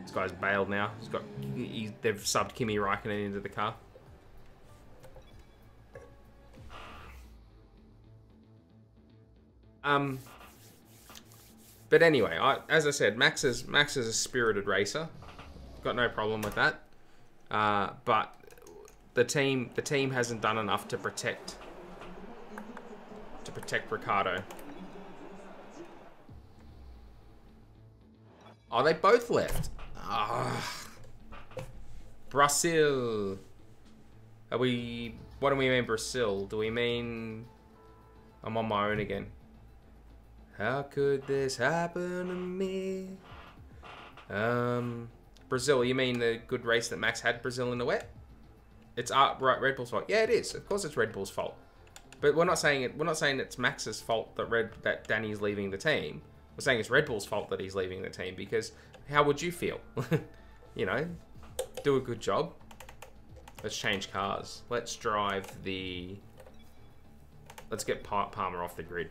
This guy's bailed now. They've subbed Kimi Räikkönen into the car. But anyway, as I said, Max is a spirited racer. Got no problem with that. But the team hasn't done enough to protect Ricciardo. Oh, they both left. Brazil. What do we mean Brazil? Do we mean I'm on my own again? How could this happen to me? Brazil, you mean the good race that Max had Brazil in the wet? It's right, Red Bull's fault. Yeah, it is. Of course it's Red Bull's fault. But we're not saying it's Max's fault that Danny's leaving the team. We're saying it's Red Bull's fault that he's leaving the team, because how would you feel? You know, do a good job. Let's change cars. Let's drive the... Let's get Palmer off the grid.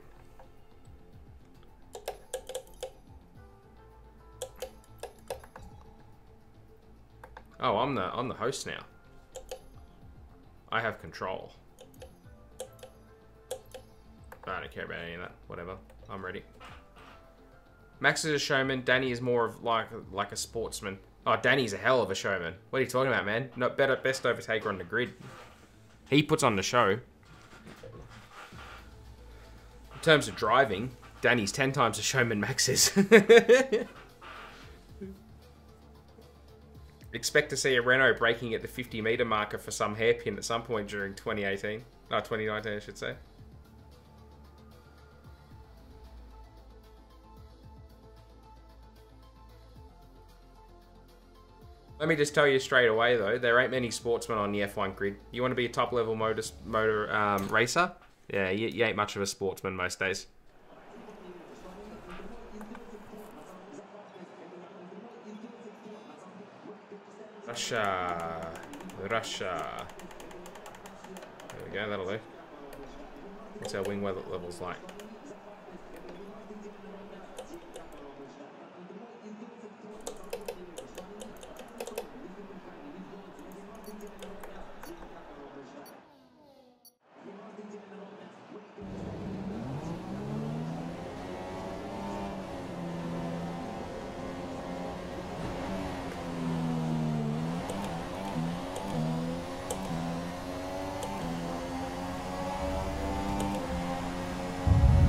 Oh, I'm the host now. I have control. I don't care about any of that. Whatever. I'm ready. Max is a showman. Danny is more of like a sportsman. Oh, Danny's a hell of a showman. What are you talking about, man? Not better, best overtaker on the grid. He puts on the show. In terms of driving, Danny's 10 times a showman Max is. Expect to see a Renault braking at the 50-meter marker for some hairpin at some point during 2018. Oh, 2019, I should say. Let me just tell you straight away, though, there ain't many sportsmen on the F1 grid. You want to be a top-level motor racer? Yeah, you ain't much of a sportsman most days. Russia. Russia. There we go, that'll do. What's our wing weather levels like?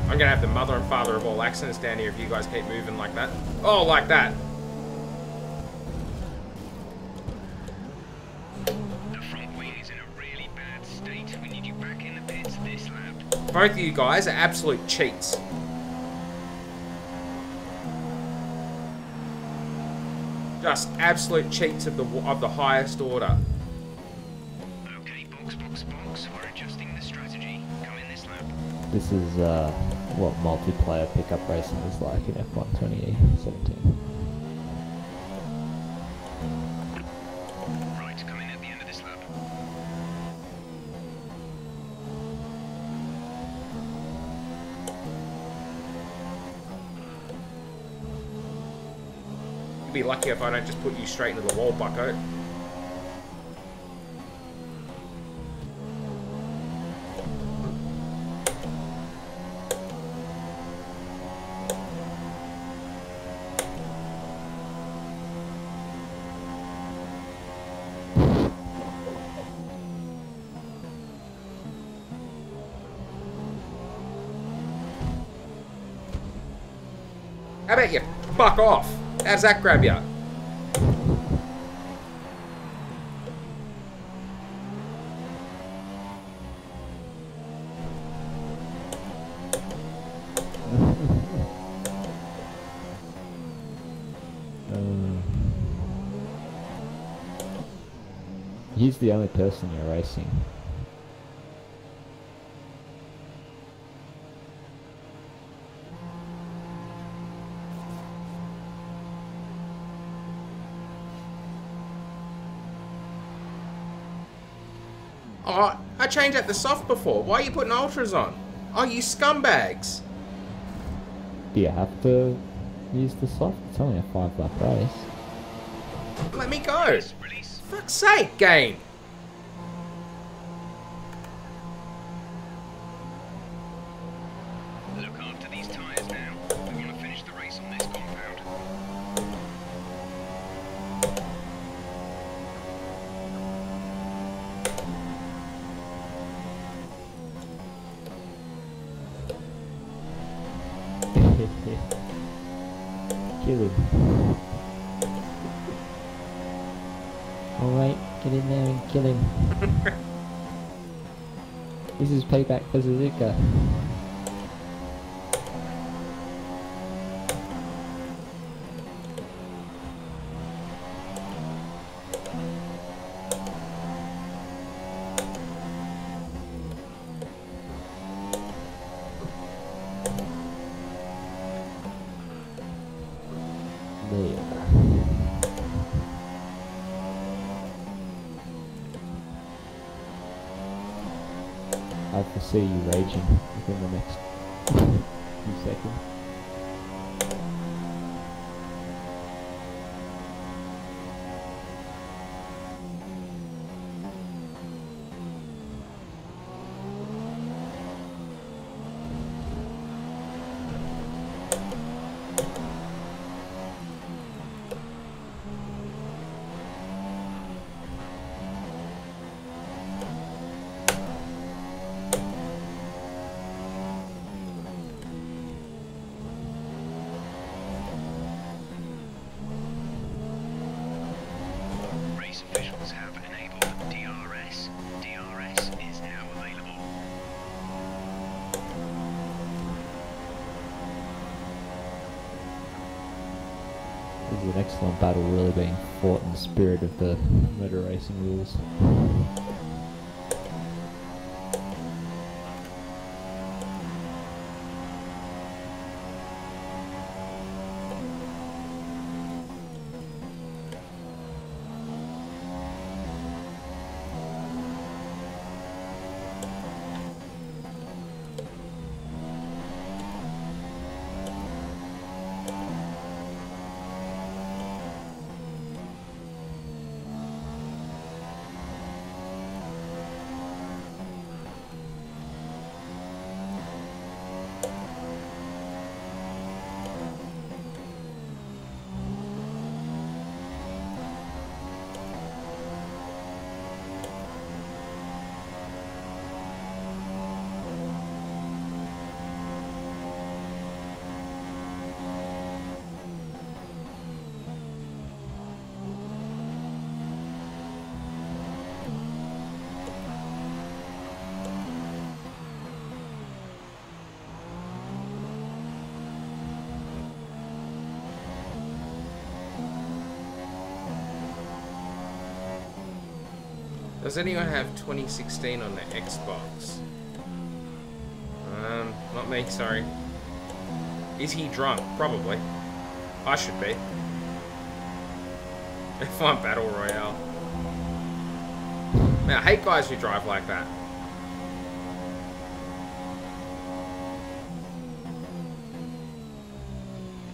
I'm gonna have the mother and father of all accidents down here if you guys keep moving like that. Oh, like that. The front wing is in a really bad state. We need you back in the pits this lap. Both of you guys are absolute cheats. Just absolute cheats of the highest order. Okay, box. We're adjusting the strategy. Come in this lap. This is what multiplayer pickup racing is like in F1 2017. Right, come in at the end of this lap. You'd be lucky if I don't just put you straight into the wall, bucko. How about you fuck off? How's that grab you? He's the only person you're racing. Oh, I changed out the soft before. Why are you putting ultras on? Oh, you scumbags. Do you have to use the soft? It's only a 5-lap race. Let me go. Release. Fuck's sake, game. Look after these tyres now. We want to finish the race on this compound. Kill him. Alright, get in there and kill him. This is payback for Suzuka. I foresee you raging within the next few seconds. F1 battle really being fought in the spirit of the motor racing rules. Does anyone have 2016 on the Xbox? Not me, sorry. Is he drunk? Probably. I should be. F1 Battle Royale. Man, I hate guys who drive like that.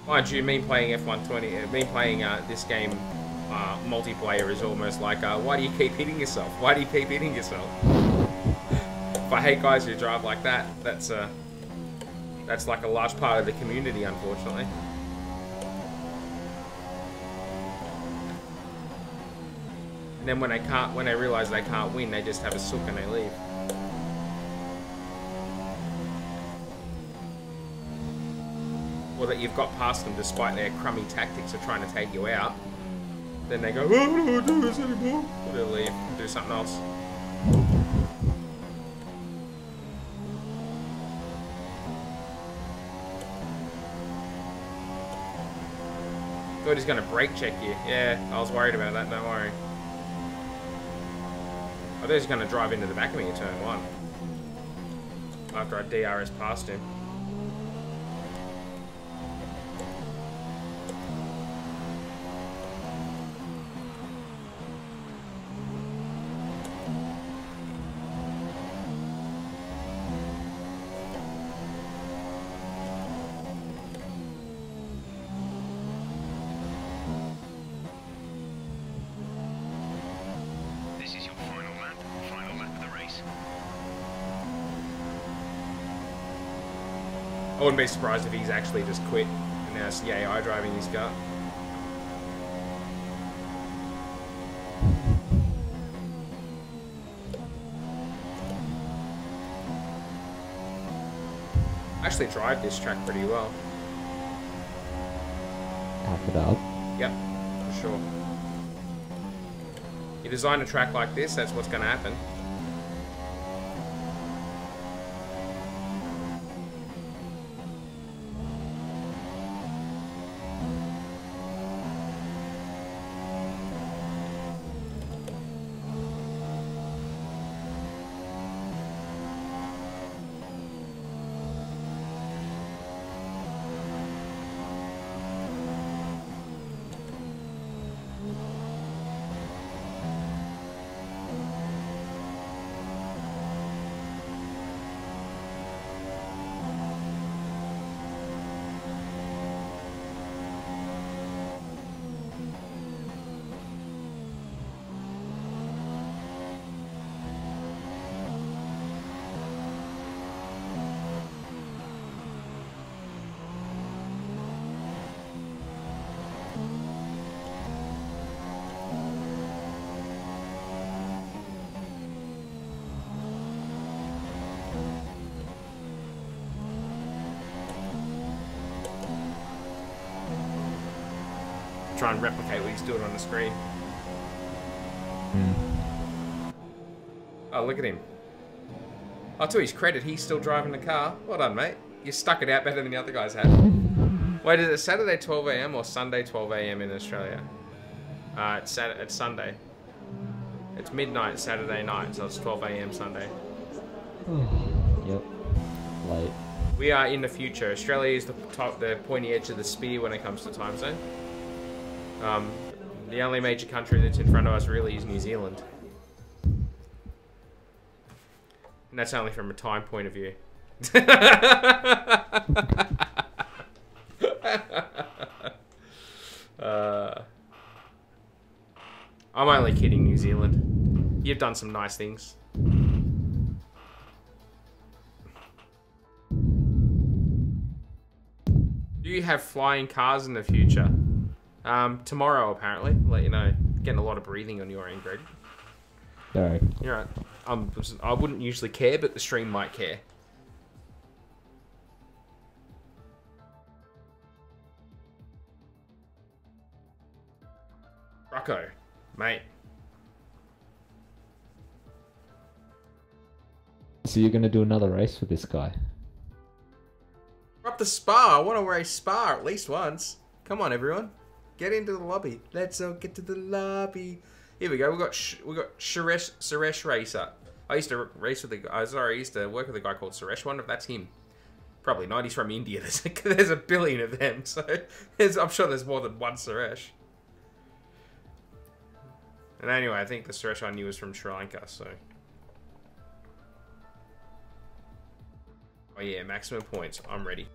Mind you, me playing F120, me playing this game multiplayer is almost like, why do you keep hitting yourself? Why do you keep hitting yourself? If I hate guys who drive like that, that's like a large part of the community, unfortunately. And then when they realise they can't win, they just have a sook and they leave. Or that you've got past them despite their crummy tactics of trying to take you out. Then they go, oh, I don't want to do this anymore. Or they'll leave and do something else. Thought he's going to brake check you. Yeah, I was worried about that, don't worry. I thought he was going to drive into the back of me in turn 1. After I DRS past him. I wouldn't be surprised if he's actually just quit and now it's the AI driving his car. I actually drive this track pretty well. Hack it up. Yep, for sure. You design a track like this, that's what's going to happen. Try and replicate what he's doing on the screen. Oh, look at him. Oh, to his credit, he's still driving the car. Well done, mate. You stuck it out better than the other guys had. Wait, is it Saturday 12 a.m. or Sunday 12 a.m. in Australia? It's Sunday. It's midnight Saturday night, so it's 12 a.m. Sunday. Yep. Late. We are in the future. Australia is the pointy edge of the spear when it comes to time zone. The only major country that's in front of us really is New Zealand. And that's only from a time point of view. I'm only kidding, New Zealand. You've done some nice things. Do you have flying cars in the future? Tomorrow, apparently. I'll let you know. Getting a lot of breathing on your end, Greg. No. You're right. I wouldn't usually care, but the stream might care. Rocco, mate. So you're going to do another race with this guy? We're up to Spa. I want to race Spa at least once. Come on, everyone. Get into the lobby. Let's all get to the lobby. Here we go. We got Suresh Racer. I used to race with I used to work with a guy called Suresh. Wonder if that's him. Probably not. He's from India. There's a billion of them, so I'm sure there's more than one Suresh. And anyway, I think the Suresh I knew was from Sri Lanka, so. Oh yeah, maximum points. I'm ready.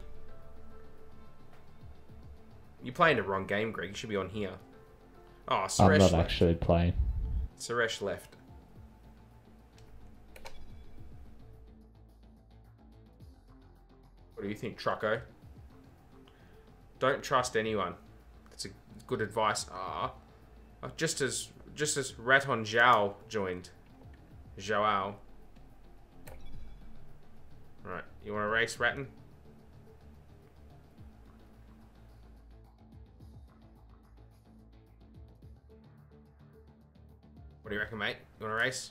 You're playing the wrong game, Greg. You should be on here. Oh, Suresh I'm not left. actually playing. Suresh left. What do you think, Trucko? Don't trust anyone. That's a good advice. Just as Raton Zhao joined. Zhao. Right, you want to race, Raton? What do you reckon, mate? You want to race?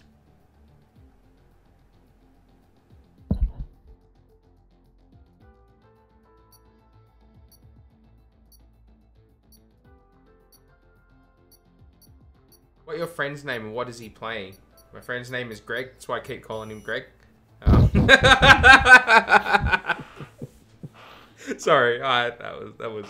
What's your friend's name and what is he playing? My friend's name is Greg. That's why I keep calling him Greg. Sorry, that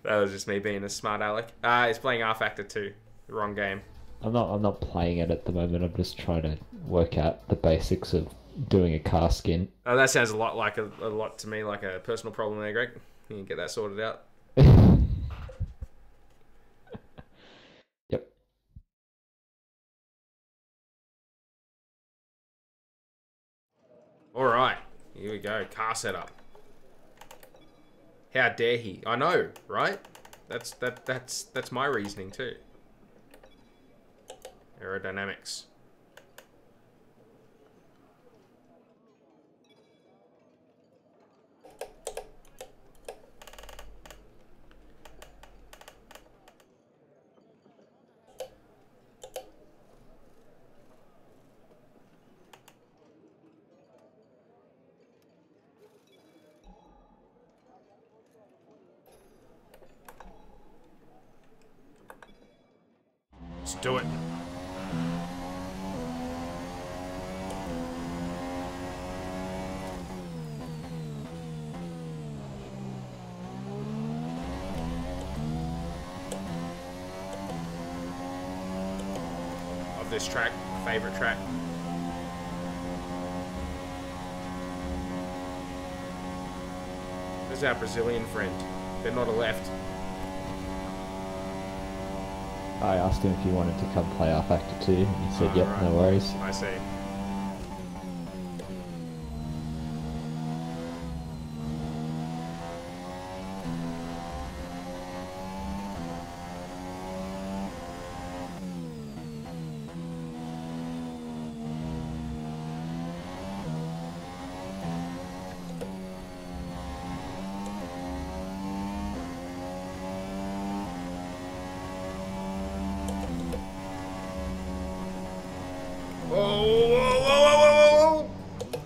was just me being a smart aleck. He's playing R Factor 2. The wrong game. I'm not playing it at the moment. I'm just trying to work out the basics of doing a car skin. Oh, that sounds a lot like a lot to me like a personal problem there, Greg. You can get that sorted out. Yep. All right, here we go. Car setup. How dare he? I know, right? That's my reasoning too. Aerodynamics. Let's do it. Of this track, favorite track. There's our Brazilian friend. They're not a left. I asked him if he wanted to come play R Factor 2, and he said, yep, right. no worries. I see.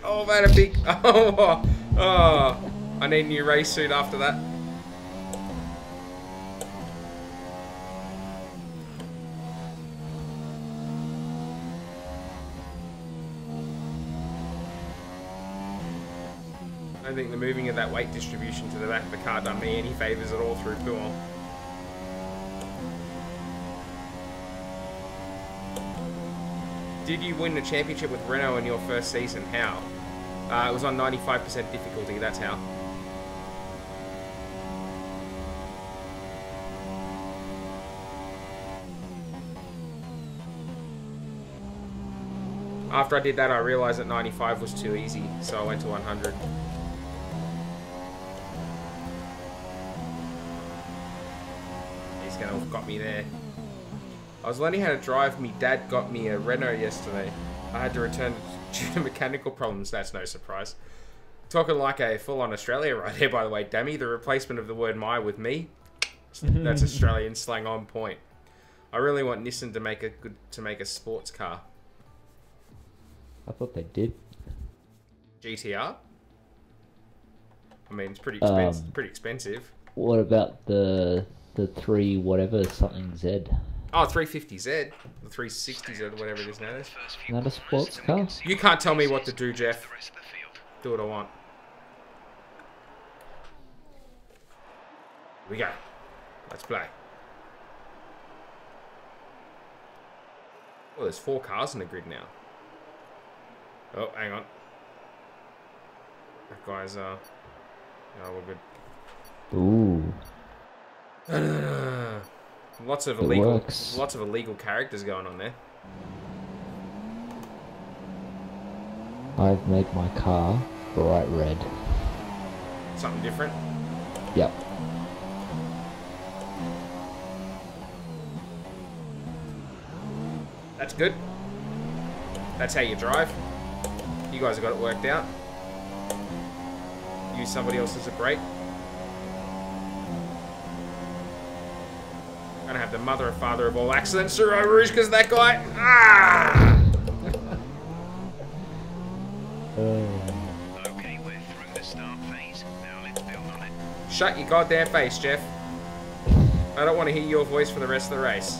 Oh, that a big... Oh, I need a new race suit after that. I don't think the moving of that weight distribution to the back of the car done me any favours at all through Puon. Did you win the championship with Renault in your first season? How? It was on 95% difficulty, that's how. After I did that, I realised that 95 was too easy, so I went to 100. He's gonna have got me there. I was learning how to drive. Me dad got me a Renault yesterday. I had to return it due to mechanical problems. That's no surprise. Talking like a full-on Australia right here, by the way, Dammy. The replacement of the word "my" with "me." That's Australian slang on point. I really want Nissan to make a sports car. I thought they did. GTR. I mean, it's pretty expensive. What about the 3 whatever something Z? Oh, 350Z, the 360Z, or whatever it is now. Isn't that a sports car? You can't tell me what to do, Jeff. Do what I want. Here we go. Let's play. Oh, there's 4 cars in the grid now. Oh, hang on. That guy's, oh, we're good. Ooh. Lots of illegal characters going on there. I've made my car bright red. Something different? Yep. That's good. That's how you drive. You guys have got it worked out. Use somebody else as a brake. Gonna have the mother and father of all accidents, Sir Rouge, because that guy. Ah! Okay, we're through the start phase. Now let's build on it. Shut your goddamn face, Jeff. I don't want to hear your voice for the rest of the race.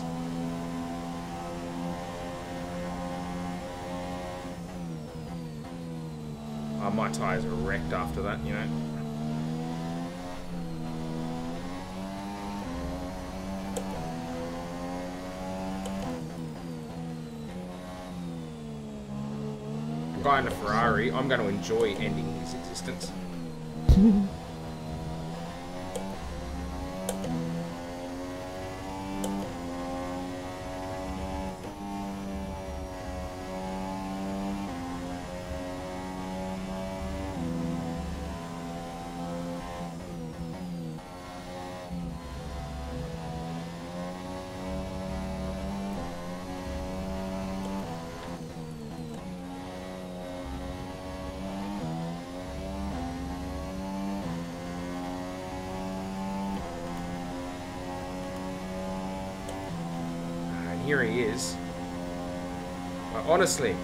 Oh, my tyres are wrecked after that, you know. Guy in a Ferrari, I'm going to enjoy ending his existence. Here he is. But honestly,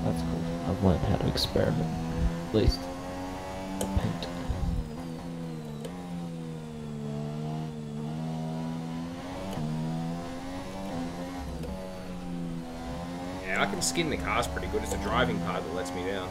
That's cool. I've learned how to experiment. At least the paint. yeah, I can skin the cars pretty good. It's the driving part that lets me down.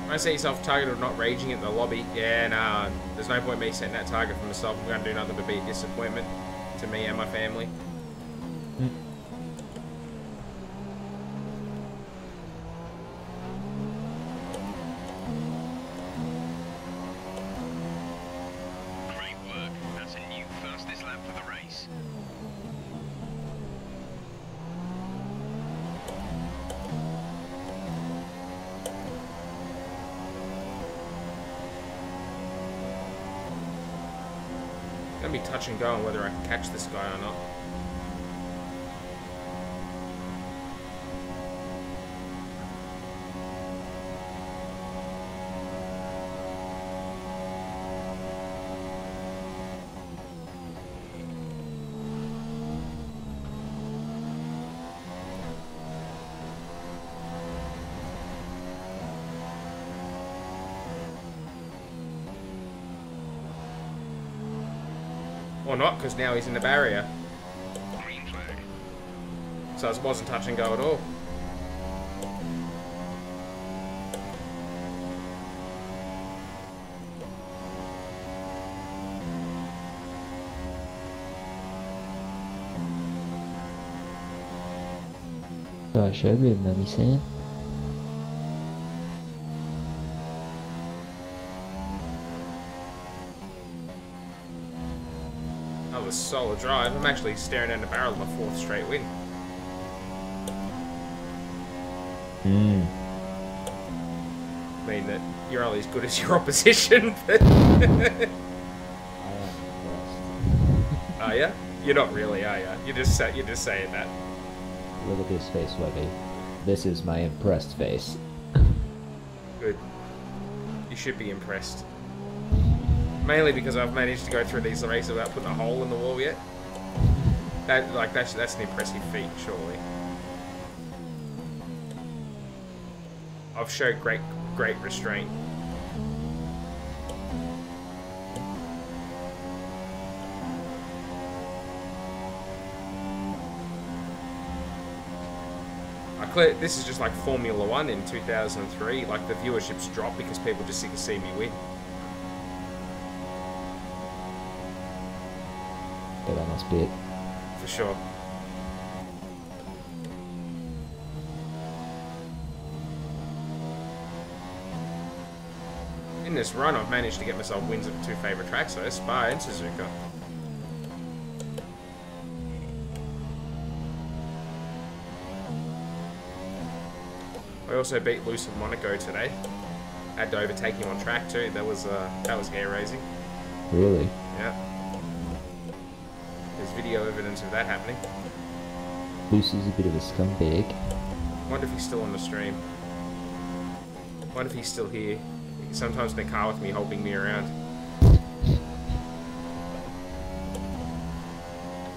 When I say self-targeted or not raging at the lobby, yeah, nah, there's no point me setting that target for myself. I'm going to do nothing but be a disappointment to me and my family. Great work. That's a new fastest lap for the race. It's going to be touch and go on whether I can catch this guy or not. Or not, because now he's in the barrier. Green flag. So it wasn't touch and go at all. Got a showroom, Mummy Sam. That was a solid drive. I'm actually staring down the barrel of my 4th straight win. I mean that you're only as good as your opposition. But are ya? You're not really, are ya? You're just saying that. Look at this face, Webby. This is my impressed face. Good. You should be impressed. Mainly because I've managed to go through these races without putting a hole in the wall yet. That's an impressive feat, surely. I've showed great restraint. This is just like Formula 1 in 2003. Like the viewership's dropped because people just seem to see me win. But that must be it. For sure. In this run, I've managed to get myself wins at the 2 favourite tracks, though, Spa and Suzuka. I also beat Luce of Monaco today. Had to overtake him on track too. That was hair raising. Really? Yeah. There's video evidence of that happening. Lucy's a bit of a scumbag. Wonder if he's still on the stream. Wonder if he's still here. He's sometimes in the car with me, helping me around.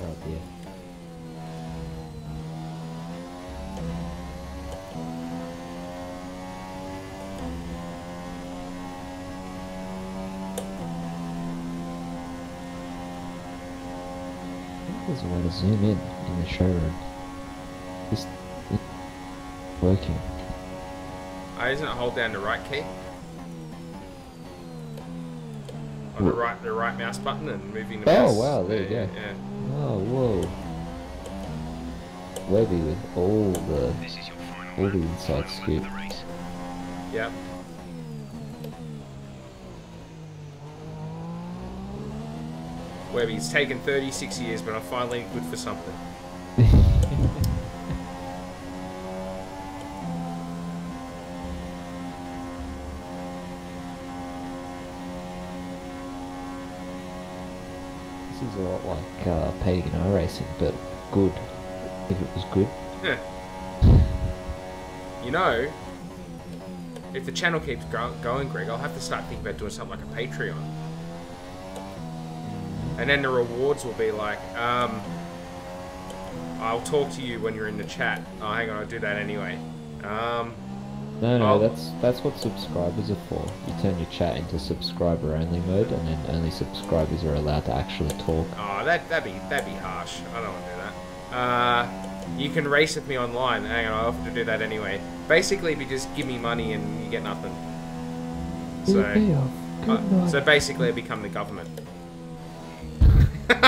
Oh dear. There's a way to zoom in the showroom. Just working. Isn't it hold down the right key? On the right mouse button and moving the mouse. Oh wow, there you go. Yeah. Oh whoa. Webby with all the This is your final lap. inside Final scoop. lap of the race. Yep. Webby, it's taken 36 years, but I'm finally good for something. This is a lot like Pagan iRacing, but good. If it was good. Yeah. You know, if the channel keeps going, Greg, I'll have to start thinking about doing something like a Patreon. And then the rewards will be like, I'll talk to you when you're in the chat. Oh, hang on, I'll do that anyway. No, that's what subscribers are for. You turn your chat into subscriber only mode, and then only subscribers are allowed to actually talk. Oh, that'd be harsh. I don't want to do that. You can race with me online. Hang on, I'll have to do that anyway. Basically, if you just give me money and you get nothing. So, Day off. Good night. so basically, I become the government. Can't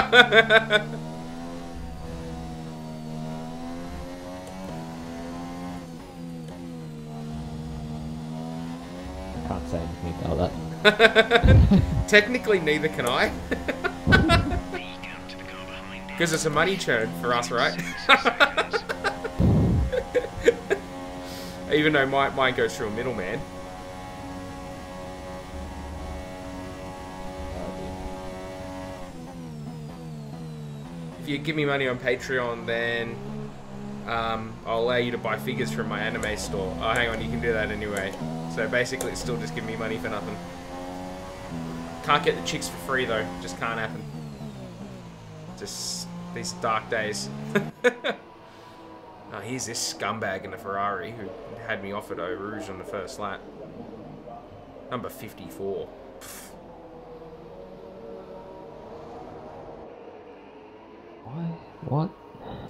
say anything about that. Technically, neither can I. The gap to the car behind it. Because it's a money churn for us, right? 6 seconds. Even though mine goes through a middleman. If you give me money on Patreon, then I'll allow you to buy figures from my anime store. Oh, hang on, you can do that anyway. So basically, it's still just giving me money for nothing. Can't get the chicks for free, though. Just can't happen. Just these dark days. Oh, here's this scumbag in a Ferrari who had me off at Eau Rouge on the first lap. Number 54. Pfft. Why? What?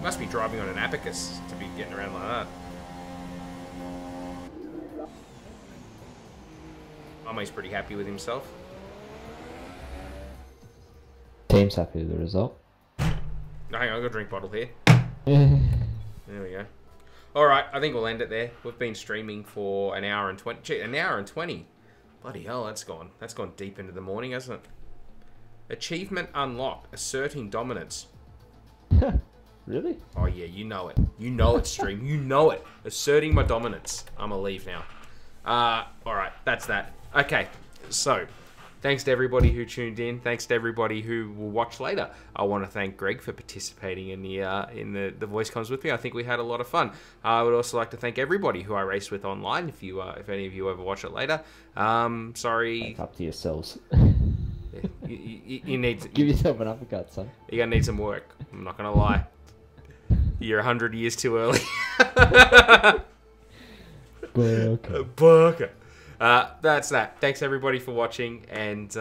Must be driving on an Abacus to be getting around like that. Ame's pretty happy with himself. Team's happy with the result. Oh, hang on, I've got a drink bottle here. Yeah. There we go. Alright, I think we'll end it there. We've been streaming for an hour and 20. Gee, an hour and 20. Bloody hell, that's gone deep into the morning, hasn't it? Achievement unlocked. Asserting dominance. Really? Oh yeah, you know it. You know it, stream. You know it. Asserting my dominance. I'm gonna leave now. Alright, that's that. Okay, so thanks to everybody who tuned in. Thanks to everybody who will watch later. I want to thank Greg for participating in the voice comms with me. I think we had a lot of fun. I would also like to thank everybody who I raced with online. If any of you ever watch it later, sorry. It's up to yourselves. You need to, Give yourself an uppercut, son. you're gonna need some work. I'm not gonna lie. You're 100 years too early. Okay. Burger. That's that. Thanks everybody for watching, and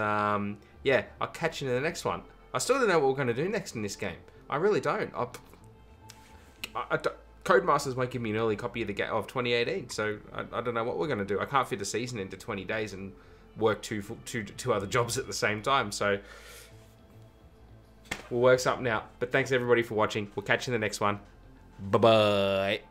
yeah, I'll catch you in the next one. I still don't know what we're going to do next in this game. I really don't. Codemasters won't give me an early copy of the of 2018, so I don't know what we're going to do. I can't fit a season into 20 days and work two other jobs at the same time, so we'll work something out. But thanks everybody for watching. We'll catch you in the next one. Bye-bye.